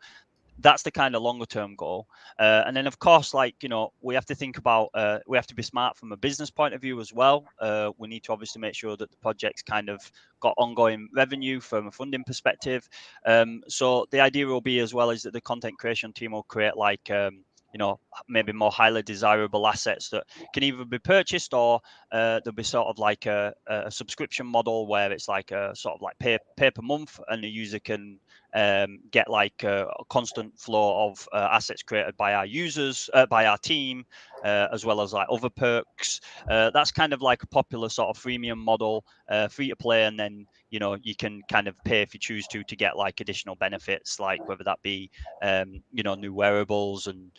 that's the kind of longer term goal. And then of course, like, we have to think about, we have to be smart from a business point of view as well. We need to obviously make sure that the project's kind of got ongoing revenue from a funding perspective. So the idea will be as well is that the content creation team will create like, maybe more highly desirable assets that can either be purchased, or there'll be sort of like a subscription model where it's like a sort of like pay per month, and the user can get like a constant flow of assets created by our users, by our team, as well as like other perks. That's kind of like a popular sort of freemium model, free to play, and then you can kind of pay if you choose to get like additional benefits, like whether that be new wearables and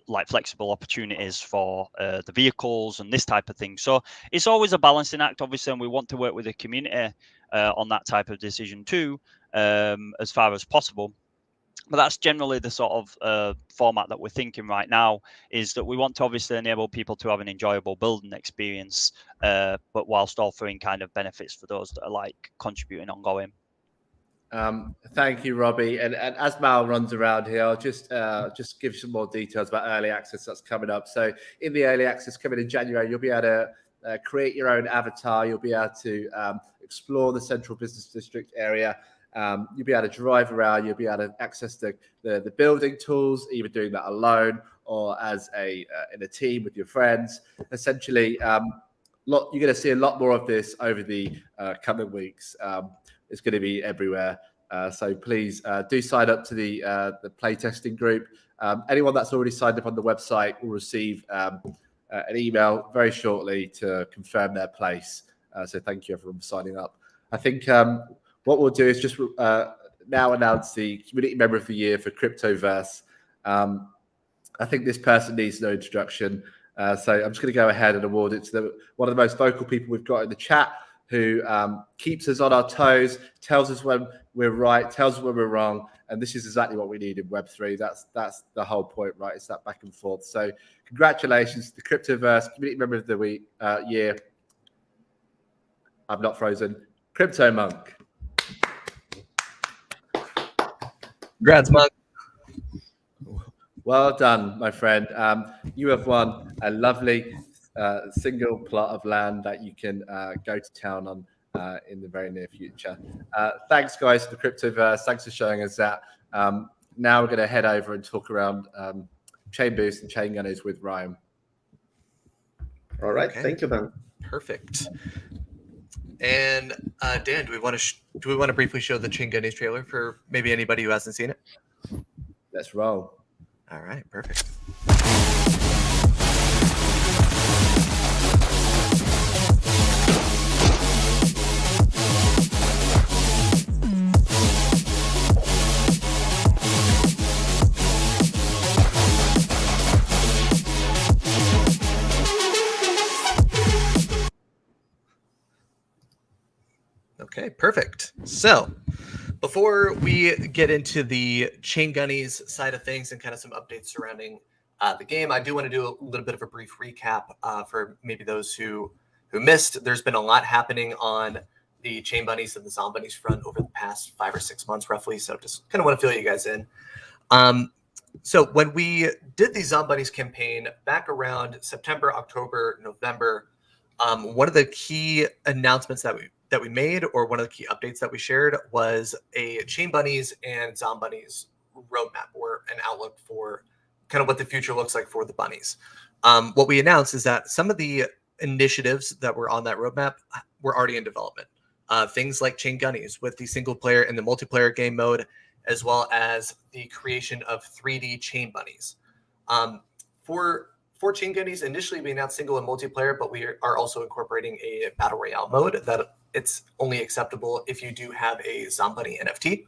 like flexible opportunities for the vehicles and this type of thing. So it's always a balancing act, obviously, and we want to work with the community on that type of decision too, as far as possible. But that's generally the sort of format that we're thinking right now, is that we want to obviously enable people to have an enjoyable building experience, but whilst offering kind of benefits for those that are like contributing ongoing. Thank you, Robbie. And as Mal runs around here, I'll just give some more details about early access that's coming up. So in the early access coming in January, you'll be able to create your own avatar. You'll be able to explore the central business district area. You'll be able to drive around. You'll be able to access the building tools, either doing that alone or as in a team with your friends. Essentially, you're going to see a lot more of this over the coming weeks. It's going to be everywhere. So please do sign up to the playtesting group. Anyone that's already signed up on the website will receive an email very shortly to confirm their place. So thank you everyone for signing up. I think what we'll do is just now announce the Community Member of the Year for Cryptoverse. I think this person needs no introduction. So I'm just going to go ahead and award it to one of the most vocal people we've got in the chat. who keeps us on our toes, tells us when we're right, tells us when we're wrong. And this is exactly what we need in Web3. That's the whole point, right? It's that back and forth. So congratulations to the Cryptoverse Community Member of the Year. I'm not frozen. Crypto Monk. Congrats, Monk. Well done, my friend. You have won a lovely single plot of land that you can go to town on in the very near future. Thanks, guys, for the Cryptoverse. Thanks for showing us that. Now we're going to head over and talk around ChainBoost and ChainGuardians with Ryan. All right. Okay. Thank you, Dan. Perfect. And Dan, do we want to briefly show the ChainGuardians trailer for maybe anybody who hasn't seen it? Let's roll. All right, perfect. Okay, perfect. So before we get into the ChainGuardians side of things and kind of some updates surrounding the game, I do want to do a little bit of a brief recap for maybe those who missed. There's been a lot happening on the ChainBunnies and the Zombunnies front over the past 5 or 6 months, roughly. So just kind of want to fill you guys in. So when we did the Zombunnies campaign back around September, October, November, one of the key announcements that we made, or one of the key updates that we shared, was a ChainBunnies and Zombunnies roadmap, or an outlook for kind of what the future looks like for the bunnies. What we announced is that some of the initiatives that were on that roadmap were already in development. Things like ChainGuardians with the single player and the multiplayer game mode, as well as the creation of 3D ChainBunnies. For ChainGuardians, initially we announced single and multiplayer, but we are also incorporating a battle royale mode that it's only acceptable if you do have a Zombunny NFT.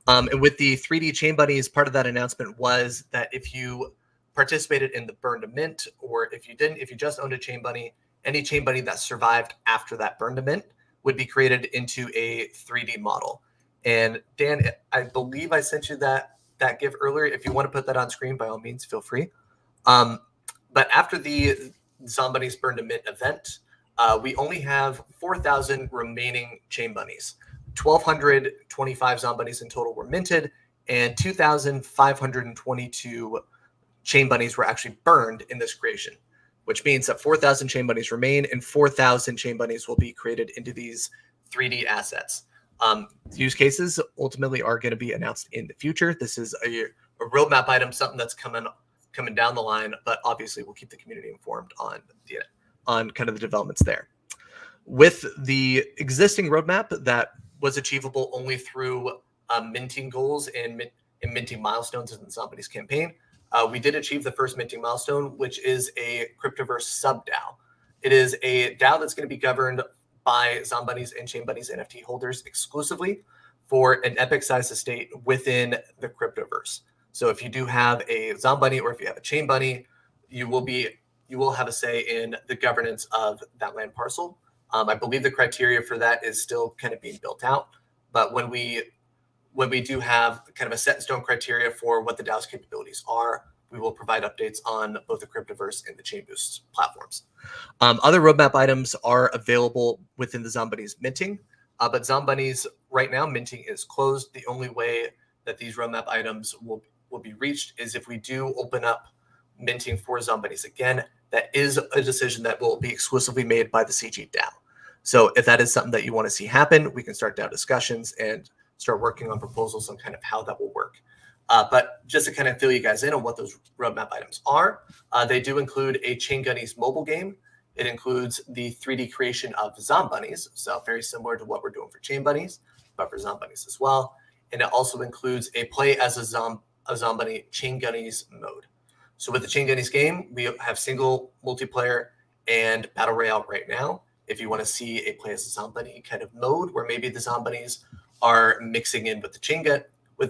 And with the 3D ChainBunnies, part of that announcement was that if you participated in the burn to mint, or if you didn't, if you just owned a ChainBunny, any ChainBunny that survived after that burn to mint would be created into a 3D model. And Dan, I believe I sent you that GIF earlier. If you want to put that on screen, by all means, feel free. But after the Zombunnies burn to mint event, we only have 4,000 remaining ChainBunnies. 1,225 Zombunnies in total were minted, and 2,522 ChainBunnies were actually burned in this creation, which means that 4,000 ChainBunnies remain, and 4,000 ChainBunnies will be created into these 3D assets. Use cases ultimately are going to be announced in the future. This is a roadmap item, something that's coming down the line, but obviously we'll keep the community informed on kind of the developments there. With the existing roadmap that was achievable only through minting goals and minting milestones in the Zombunnies campaign, we did achieve the first minting milestone, which is a Cryptoverse sub-DAO. It is a DAO that's going to be governed by Zombunnies and ChainBunnies NFT holders exclusively for an epic-sized estate within the Cryptoverse. So if you do have a Zombunny, or if you have a ChainBunny, you will have a say in the governance of that land parcel. I believe the criteria for that is still kind of being built out, but when we do have kind of a set in stone criteria for what the DAO's capabilities are, we will provide updates on both the Cryptoverse and the ChainBoost platforms. Other roadmap items are available within the Zombunnies minting, but Zombunnies right now minting is closed. The only way that these roadmap items will be reached is if we do open up minting for Zombunnies again. That is a decision that will be exclusively made by the CG DAO. So if that is something that you want to see happen, we can start DAO discussions and start working on proposals on kind of how that will work. But just to kind of fill you guys in on what those roadmap items are, they do include a ChainGuardians mobile game. It includes the 3D creation of Zombunnies, so very similar to what we're doing for ChainBunnies, but for Zombunnies as well. And it also includes a play as a Zombunny ChainGuardians mode. So with the ChainGuardians game, we have single, multiplayer, and battle royale right now. If you want to see a play as a Zombunny kind of mode, where maybe the Zombunnies are mixing in with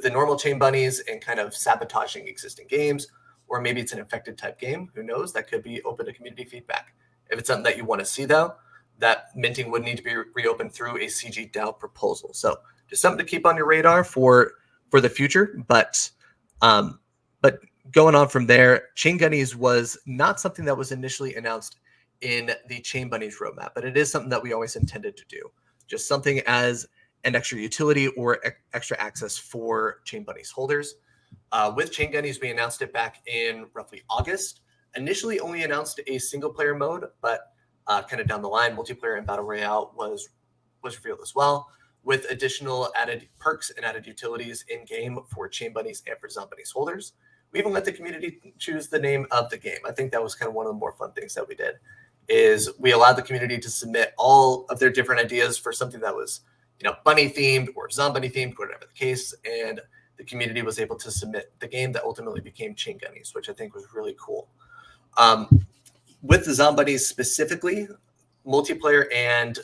the normal ChainBunnies and kind of sabotaging existing games, or maybe it's an infected type game, who knows? That could be open to community feedback. If it's something that you want to see, though, that minting would need to be reopened through a CG DAO proposal. So just something to keep on your radar for the future. But going on from there, Chain Gunnies was not something that was initially announced in the Chain Bunnies roadmap, but it is something that we always intended to do. Just something as an extra utility or extra access for Chain Bunnies holders. With Chain Gunnies, we announced it back in roughly August. Initially only announced a single player mode, but kind of down the line, multiplayer and battle royale was revealed as well, with additional added perks and added utilities in game for Chain Bunnies and for Zombunnies holders. We even let the community choose the name of the game. I think that was kind of one of the more fun things that we did, is we allowed the community to submit all of their different ideas for something that was, bunny themed or Zombunny themed, whatever the case, and the community was able to submit the game that ultimately became Chain Gunnies, which I think was really cool. With the Zombunnies specifically, multiplayer and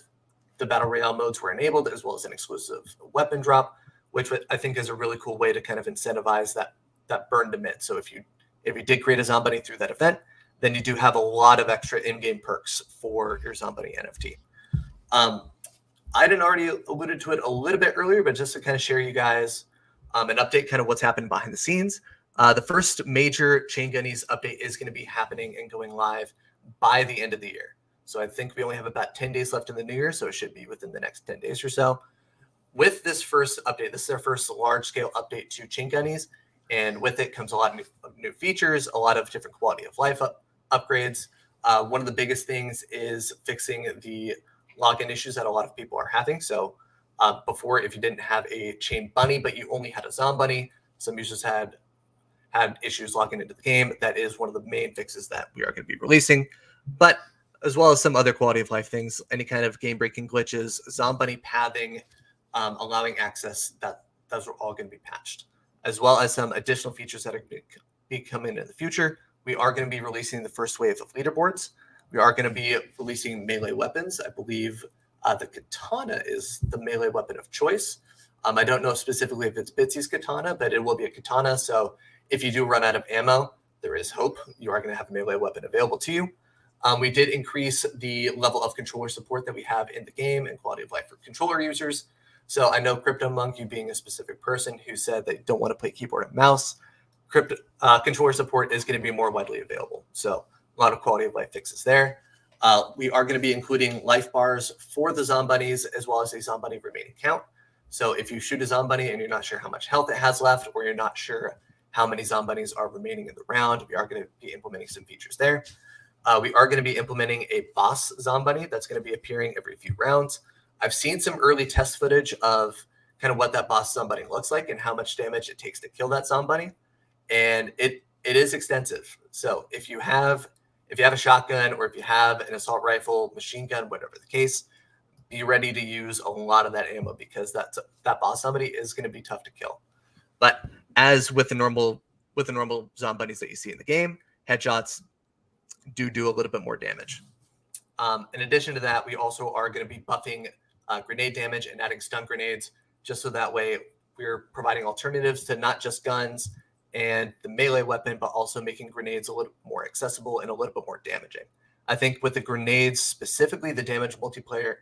the battle royale modes were enabled, as well as an exclusive weapon drop, which I think is a really cool way to kind of incentivize that burn to mint. So if you did create a Zombunny through that event, then you do have a lot of extra in-game perks for your Zombunny NFT. I didn't already alluded to it a little bit earlier, but just to kind of share you guys an update, kind of what's happened behind the scenes. The first major Chain Gunnies update is going to be happening and going live by the end of the year. So I think we only have about 10 days left in the new year, so it should be within the next 10 days or so. With this first update, this is our first large-scale update to Chain Gunnies, and with it comes a lot of new features, a lot of different quality of life upgrades. One of the biggest things is fixing the login issues that a lot of people are having. So before, if you didn't have a Chain Bunny, but you only had a Zombunny, some users had issues logging into the game. That is one of the main fixes that we are going to be releasing. But as well as some other quality of life things, any kind of game-breaking glitches, Zombunny pathing, allowing access, those are all going to be patched, as well as some additional features that are going to be coming in the future. We are going to be releasing the first wave of leaderboards. We are going to be releasing melee weapons. I believe the katana is the melee weapon of choice. I don't know specifically if it's Bitsy's katana, but it will be a katana. So if you do run out of ammo, there is hope. You are going to have a melee weapon available to you. We did increase the level of controller support that we have in the game and quality of life for controller users. So I know CryptoMonk, you being a specific person who said they don't want to play keyboard and mouse, controller support is going to be more widely available. So a lot of quality of life fixes there. We are going to be including life bars for the Zombunnies, as well as a Zombunny remaining count. So if you shoot a Zombunny and you're not sure how much health it has left, or you're not sure how many Zombunnies are remaining in the round, we are going to be implementing some features there. We are going to be implementing a boss Zombunny that's going to be appearing every few rounds. I've seen some early test footage of kind of what that boss Zombunny looks like and how much damage it takes to kill that Zombunny, and it is extensive. So if you have a shotgun, or if you have an assault rifle, machine gun, whatever the case, be ready to use a lot of that ammo, because that boss Zombunny is going to be tough to kill. But as with the normal Zombunnies that you see in the game, headshots do a little bit more damage. In addition to that, we also are going to be buffing grenade damage and adding stun grenades, just so that way we're providing alternatives to not just guns and the melee weapon, but also making grenades a little more accessible and a little bit more damaging. I think with the grenades specifically, the damage multiplier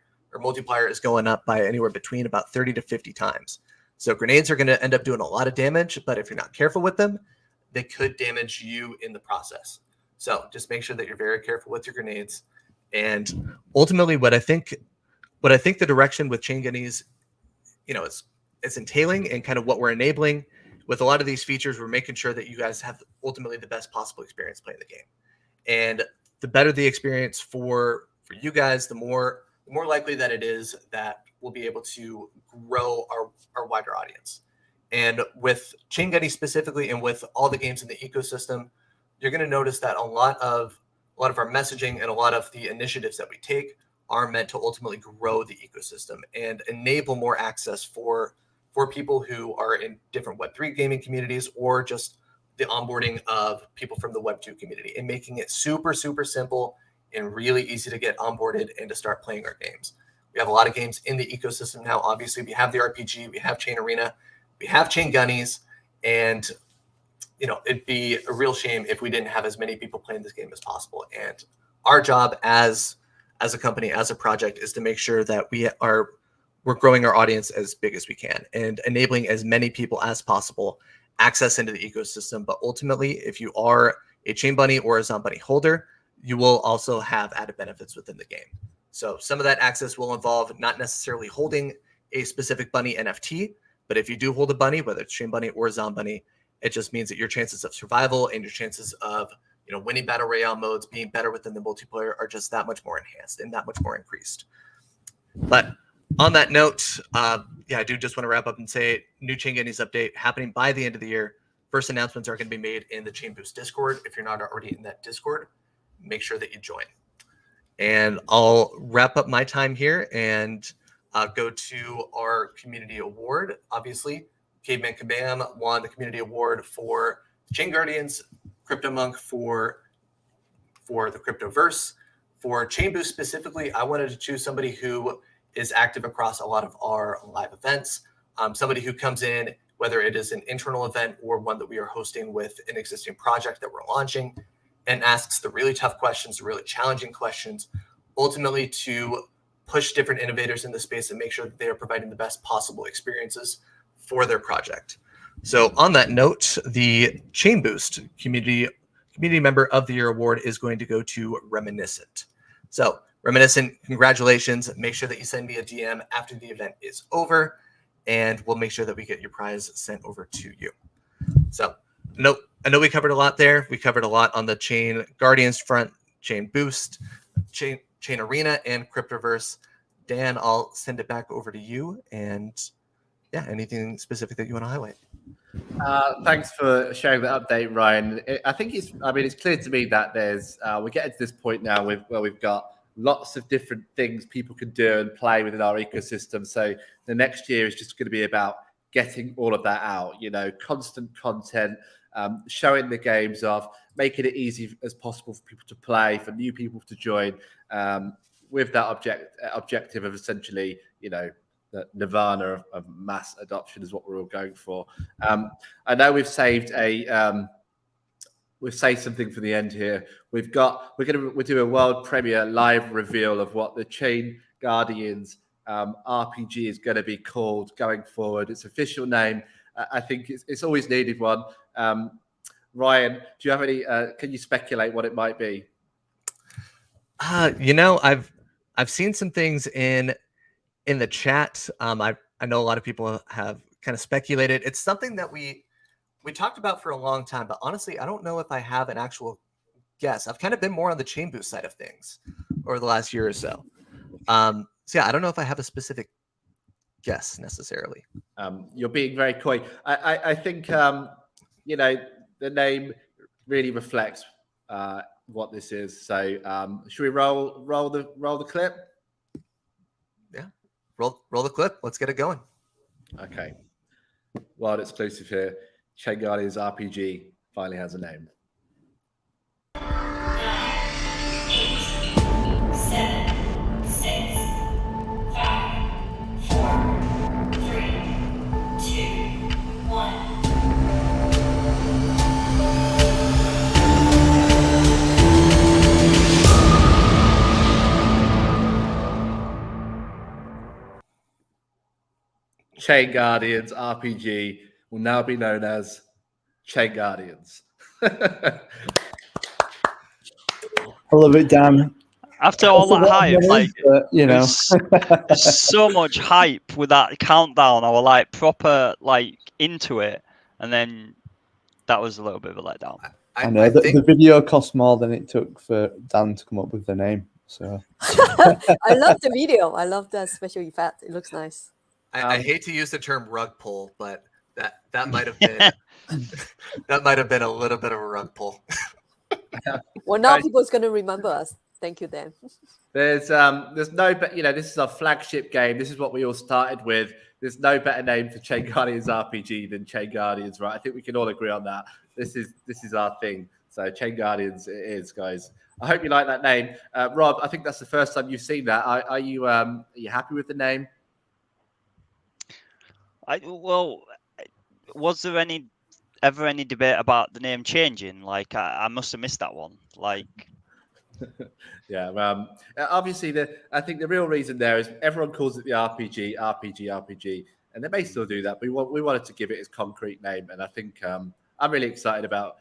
is going up by anywhere between about 30 to 50 times. So grenades are going to end up doing a lot of damage, but if you're not careful with them, they could damage you in the process. So just make sure that you're very careful with your grenades. And ultimately, what I think the direction with Chain Gunnies, it's entailing, and kind of what we're enabling with a lot of these features, we're making sure that you guys have ultimately the best possible experience playing the game. And the better the experience for you guys, the more likely that it is that we'll be able to grow our wider audience. And with Chain Gunnies specifically, and with all the games in the ecosystem, you're going to notice that a lot of our messaging and a lot of the initiatives that we take are meant to ultimately grow the ecosystem and enable more access for people who are in different Web3 gaming communities, or just the onboarding of people from the Web2 community, and making it super, super simple and really easy to get onboarded and to start playing our games. We have a lot of games in the ecosystem now. Obviously, we have the RPG, we have Chain Arena, we have Chain Gunnies, and it'd be a real shame if we didn't have as many people playing this game as possible. And our job as as a company, as a project, is to make sure that we're growing our audience as big as we can and enabling as many people as possible access into the ecosystem. But ultimately, if you are a Chain Bunny or a Zon Bunny holder, you will also have added benefits within the game. So some of that access will involve not necessarily holding a specific bunny NFT, but if you do hold a bunny, whether it's Chain Bunny or Zon Bunny, it just means that your chances of survival and your chances of winning battle royale modes, being better within the multiplayer, are just that much more enhanced and that much more increased. But on that note, I do just want to wrap up and say new ChainGuardians update happening by the end of the year. First announcements are going to be made in the ChainBoost Discord. If you're not already in that Discord, make sure that you join. And I'll wrap up my time here and go to our community award. Obviously, Caveman Kabam won the community award for ChainGuardians, CryptoMonk for the Cryptoverse. For ChainBoost specifically, I wanted to choose somebody who is active across a lot of our live events, somebody who comes in, whether it is an internal event or one that we are hosting with an existing project that we're launching, and asks the really tough questions, the really challenging questions, ultimately to push different innovators in the space and make sure that they are providing the best possible experiences for their project. So on that note, the ChainBoost Community Member of the Year Award is going to go to Reminiscent. So Reminiscent, congratulations. Make sure that you send me a DM after the event is over, and we'll make sure that we get your prize sent over to you. So I know we covered a lot there. We covered a lot on the ChainGuardians front, ChainBoost, Chain Arena, and Cryptoverse. Dan, I'll send it back over to you. And anything specific that you want to highlight? Thanks for sharing the update, Ryan. I think it's clear to me that we're getting to this point now where we've got lots of different things people can do and play within our ecosystem. So the next year is just going to be about getting all of that out, constant content, showing the games off, making it easy as possible for people to play, for new people to join, with that objective of essentially, the nirvana of mass adoption is what we're all going for. I know we've saved something for the end here. We're doing a world premiere live reveal of what the ChainGuardians RPG is going to be called going forward. Its official name. I think it's always needed one. Ryan, do you have any? Can you speculate what it might be? I've seen some things in the chat. I know a lot of people have kind of speculated. It's something that we talked about for a long time, but honestly, I don't know if I have an actual guess. I've kind of been more on the ChainBoost side of things over the last year or so. So I don't know if I have a specific guess necessarily. You're being very coy. I think the name really reflects what this is. So should we roll the clip? Yeah, roll the clip. Let's get it going. Okay. Wild exclusive here. ChainGuardians RPG finally has a name. 9, 8, 7, 6, 5, 4, 3, 2, 1. ChainGuardians RPG will now be known as ChainGuardians. I love it, Dan. After all that hype, there's so much hype with that countdown. I was proper into it, and then that was a little bit of a letdown. I know the video cost more than it took for Dan to come up with the name. So I love the video. I love the special effect. It looks nice. I hate to use the term rug pull, but that might have been that might have been a little bit of a rug pull. Well, now people's going to remember us. Thank you, Dan. There's no, but this is our flagship game. This is what we all started with. There's no better name for ChainGuardians RPG than ChainGuardians, right? I think we can all agree on that. This is our thing. So ChainGuardians it is, guys. I hope you like that name, Rob. I think that's the first time you've seen that. Are you happy with the name? Was there ever any debate about the name changing? I must have missed that one. Yeah, obviously, I think the real reason there is everyone calls it the RPG, and they may still do that. But we wanted to give it its concrete name, and I think I'm really excited about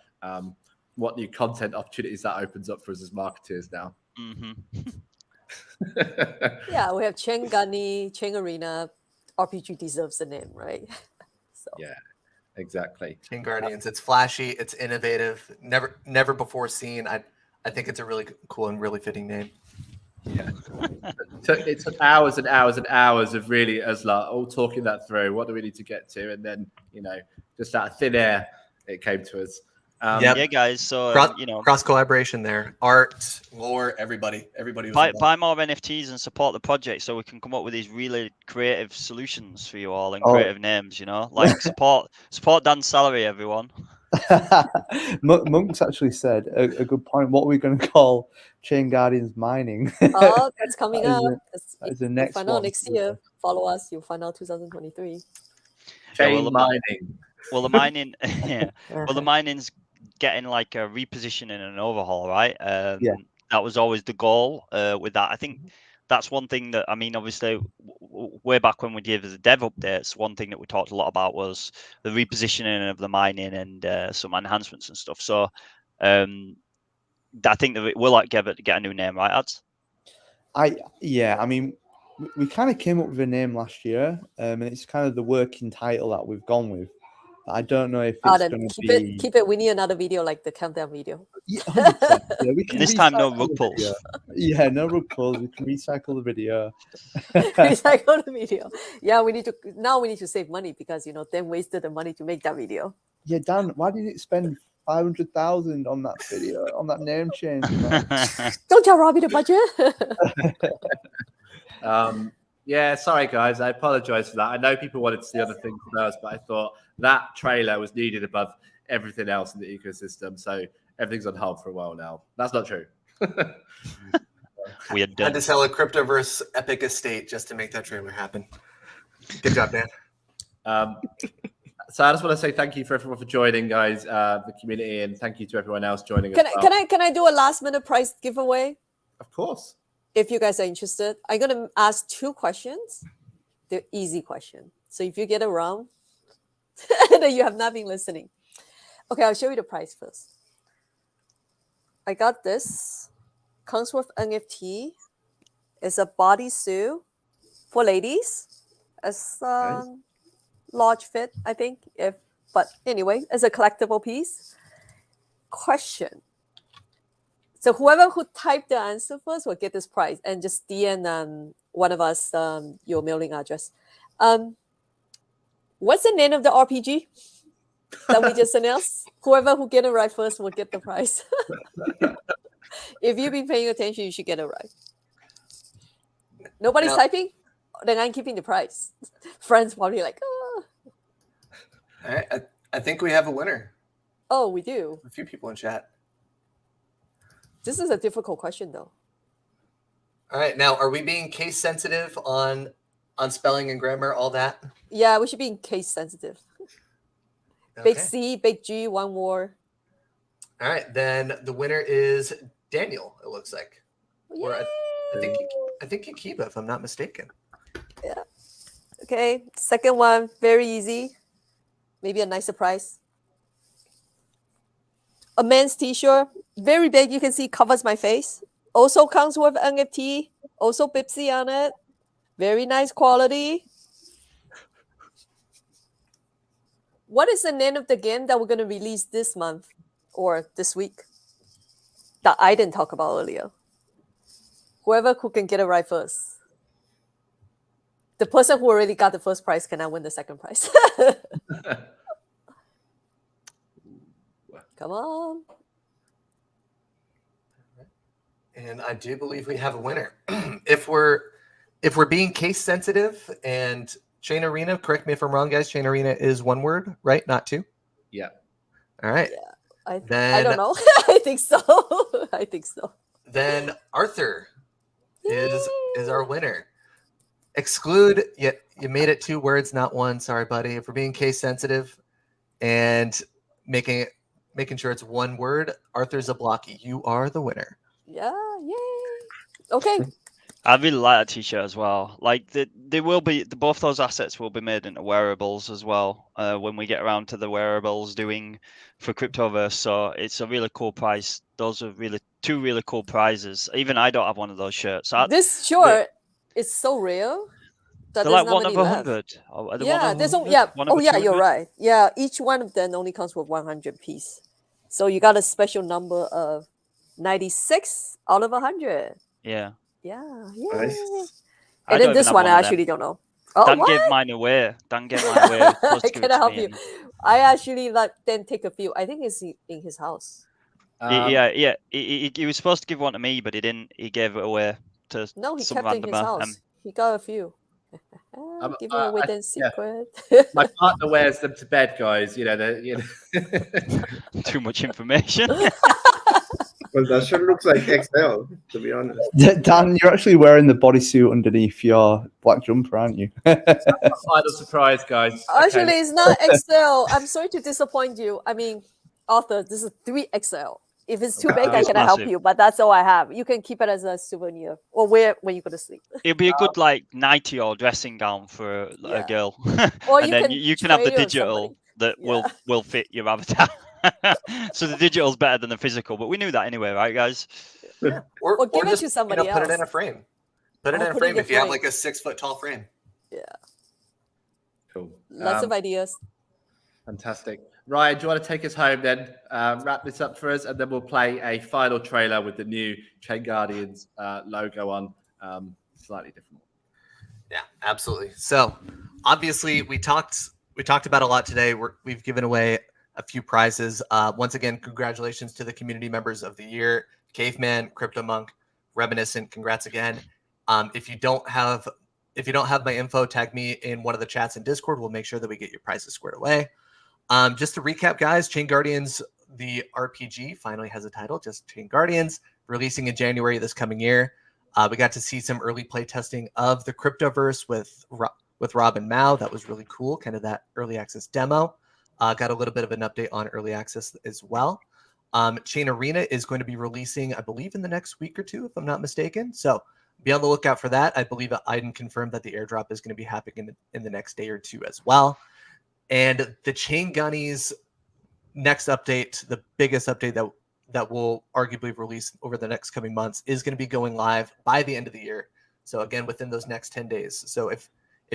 what new content opportunities that opens up for us as marketers now. Mm-hmm. Yeah, we have Chain Gunny, Chain Arena. RPG deserves a name, right? So Yeah, exactly. ChainGuardians. It's flashy. It's innovative. Never before seen. I think it's a really cool and really fitting name. Yeah. It took hours and hours and hours of really us like all talking that through. What do we need to get to? And then, just out of thin air, it came to us. Yep. Yeah, guys. So cross collaboration there, art, lore, everybody was involved. buy more NFTs and support the project so we can come up with these really creative solutions for you all and creative names. Like support Dan's salary, everyone. Monk's actually said a good point. What are we going to call ChainGuardians mining? oh, that's coming up. That is the next find out one. next year. Follow us. You'll find out 2023. Chain mining. Well, the mining, the mining's getting like a repositioning and an overhaul, right? Yeah. That was always the goal with that. I think that's one thing that, obviously, way back when we did the dev updates, one thing that we talked a lot about was the repositioning of the mining and some enhancements and stuff. So I think that we'll get a new name, right, Ads? We kind of came up with a name last year, and it's kind of the working title that we've gone with. I don't know if it's going to be. Keep it. We need another video like the countdown video. Yeah, 100%. Yeah, we can this time, no rug pulls. Yeah, no rug pulls. We can recycle the video. Recycle the video. Yeah, we need to save money because Dan wasted the money to make that video. Yeah, Dan, why did it spend 500,000 on that video, on that name change? Don't tell Robbie the budget. Yeah, sorry guys, I apologize for that. I know people wanted to see other things first, but I thought that trailer was needed above everything else in the ecosystem. So everything's on hold for a while now. That's not true. We had to sell a Cryptoverse epic estate just to make that trailer happen. Good job, Dan. So I just want to say thank you for everyone for joining, guys, the community, and thank you to everyone else joining us. Can I do a last minute prize giveaway? Of course. If you guys are interested, I'm going to ask 2 questions. They're easy questions. So if you get it wrong, then you have not been listening. Okay, I'll show you the price first. I got this. Comes with NFT. It's a bodysuit for ladies. It's large fit, I think. But anyway, it's a collectible piece. Question. So whoever who typed the answer first will get this prize, and just DM one of us your mailing address. What's the name of the RPG that we just announced? Whoever who get it right first will get the prize. If you've been paying attention, you should get it right. Nobody's typing? Then I'm keeping the prize. Friends probably like, oh. All right, I think we have a winner. Oh, we do. A few people in chat. This is a difficult question, though. All right, now are we being case sensitive on spelling and grammar, all that? Yeah, we should be case sensitive. Okay. Big C, big G, one word. All right, then the winner is Daniel. It looks like, or I think Akiba, if I'm not mistaken. Yeah. Okay. Second one, very easy. Maybe a nice surprise. A men's t-shirt, very big. You can see covers my face. Also comes with NFT. Also Pepsi on it. Very nice quality. What is the name of the game that we're going to release this month or this week that I didn't talk about earlier? Whoever who can get it right first. The person who already got the first prize cannot win the second prize. Come on. And I do believe we have a winner. If we're being case sensitive, and Chain Arena, correct me if I'm wrong, guys, Chain Arena is one word, right? Not two? Yeah. All right. Yeah. I don't know. I think so. I think so. Then Arthur is our winner. Exclude, you made it 2 words, not 1. Sorry, buddy. If we're being case sensitive and making sure it's 1 word, Arthur Zablocki, you are the winner. Yeah, yay. Okay. I really like that T-shirt as well. Like they will be both those assets will be made into wearables as well when we get around to the wearables doing for Cryptoverse. So it's a really cool price. Those are really two really cool prizes. Even I don't have one of those shirts. So This short is so rare that they're there's like not one many of left. 100. Are they Yeah, one of there's 100? yeah. One of Oh a yeah, you're 200? right. Yeah, each one of them only comes with 100 piece. So you got a special number of 96 out of 100. Yeah. Yeah, Nice. yay. I And don't then even this have one one I of them. actually don't know. Oh, Dan what? gave mine away. Dan gave mine away. He was supposed I to give it cannot to help me, you. and I actually let them take a few. I think it's in his house. yeah. He was supposed to give one to me, but he didn't. He gave it away to No, he some kept it in his randomer. house. He got a few. Giving away then yeah. secret. My partner wears them to bed, guys. You know. Too much information. Well, that sure looks like XL, to be honest. Dan, you're actually wearing the bodysuit underneath your black jumper, aren't you? Final surprise, guys. Actually, Okay. it's not XL. I'm sorry to disappoint you. I mean, Arthur, this is 3XL. If it's too big, I It's cannot help massive. you, but that's all I have. You can keep it as a souvenir or wear when you go to sleep. It'd be a good like nightie or dressing gown for a Yeah. girl, Or and you then can you can have the trade on digital somebody. that Yeah. will fit your avatar. So the digital's better than the physical, but we knew that anyway, right, guys? Yeah. Or give it just, to somebody put it in else. a frame. Put it Oh, in a put it frame in a if you have frame. like a 6 foot tall frame. Yeah. Cool. Lots of ideas. Fantastic. Ryan, do you want to take us home then? Wrap this up for us, and then we'll play a final trailer with the new ChainGuardians logo on. Slightly different. Yeah, absolutely. So obviously we talked about a lot today. We've given away a few prizes. Once again, congratulations to the community members of the year: Caveman, Crypto Monk, Reminiscent. Congrats again. If you don't have my info, tag me in one of the chats in Discord. We'll make sure that we get your prizes squared away. Just to recap, guys, ChainGuardians, the RPG, finally has a title, just ChainGuardians, releasing in January this coming year. We got to see some early play testing of the Cryptoverse with Rob and Mao. That was really cool, kind of that early access demo. Got a little bit of an update on early access as well. Chain Arena is going to be releasing, I believe, in the next week or two, if I'm not mistaken. So be on the lookout for that. I believe Aiden confirmed that the airdrop is going to be happening in the next day or two as well. And the Chain Gunnies next update, the biggest update that will arguably release over the next coming months, is going to be going live by the end of the year. So again, within those next 10 days. So if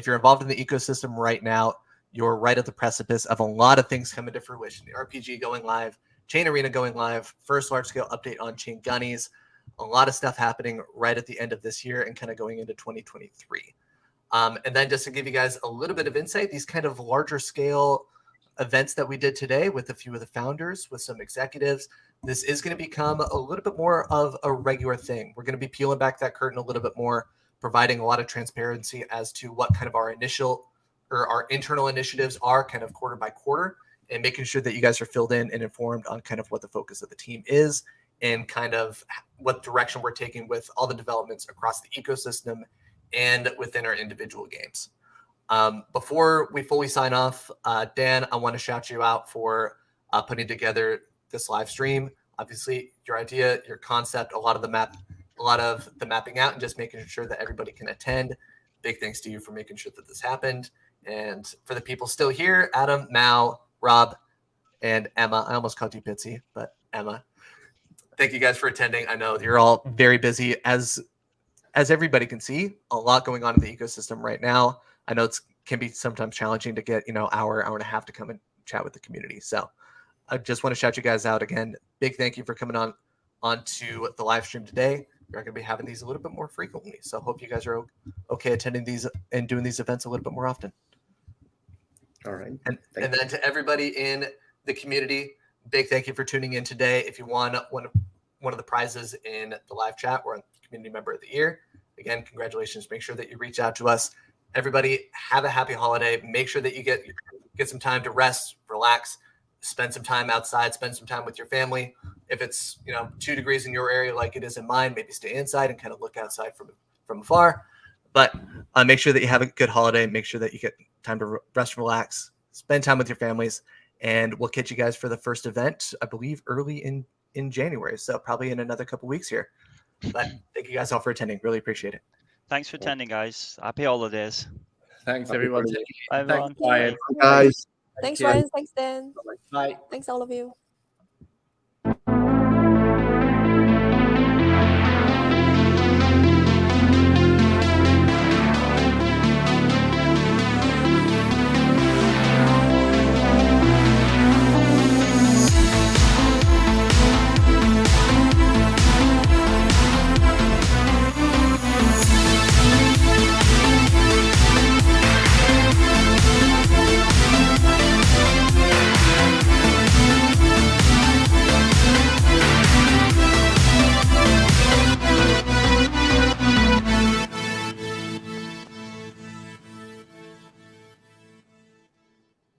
you're involved in the ecosystem right now, you're right at the precipice of a lot of things coming to fruition. The RPG going live, Chain Arena going live, first large-scale update on Chain Gunnies, a lot of stuff happening right at the end of this year and kind of going into 2023. And then just to give you guys a little bit of insight, these kind of larger scale events that we did today with a few of the founders, with some executives, this is going to become a little bit more of a regular thing. We're going to be peeling back that curtain a little bit more, providing a lot of transparency as to what kind of our internal initiatives are kind of quarter by quarter, and making sure that you guys are filled in and informed on kind of what the focus of the team is and kind of what direction we're taking with all the developments across the ecosystem and within our individual games. Before we fully sign off, Dan, I want to shout you out for putting together this live stream. Obviously, your idea, your concept, a lot of the mapping out and just making sure that everybody can attend. Big thanks to you for making sure that this happened. And for the people still here, Adam, Mao, Rob, and Emma. I almost called you Bitsy, but Emma. Thank you guys for attending. I know you're all very busy, as everybody can see, a lot going on in the ecosystem right now. I know it can be sometimes challenging to get, hour and a half to come and chat with the community. So I just want to shout you guys out again. Big thank you for coming onto the live stream today. We're going to be having these a little bit more frequently. So I hope you guys are okay attending these and doing these events a little bit more often. All right. And then to everybody in the community, big thank you for tuning in today. If you won one of the prizes in the live chat or Community Member of the Year, again, congratulations. Make sure that you reach out to us. Everybody, have a happy holiday. Make sure that you get some time to rest, relax, spend some time outside, spend some time with your family. If it's 2 degrees in your area like it is in mine, maybe stay inside and kind of look outside from afar. But make sure that you have a good holiday. Make sure that you get time to rest, relax, spend time with your families, and we'll catch you guys for the first event, I believe, early in in January. So probably in another couple weeks here. But thank you guys all for attending. Really appreciate it. Thanks for attending, guys. Happy holidays. Thanks, Happy everyone. holidays. Bye, everyone. Thanks, Ryan. Guys. Thanks, you. Ryan. Thanks, Dan. Bye. Thanks, all of you.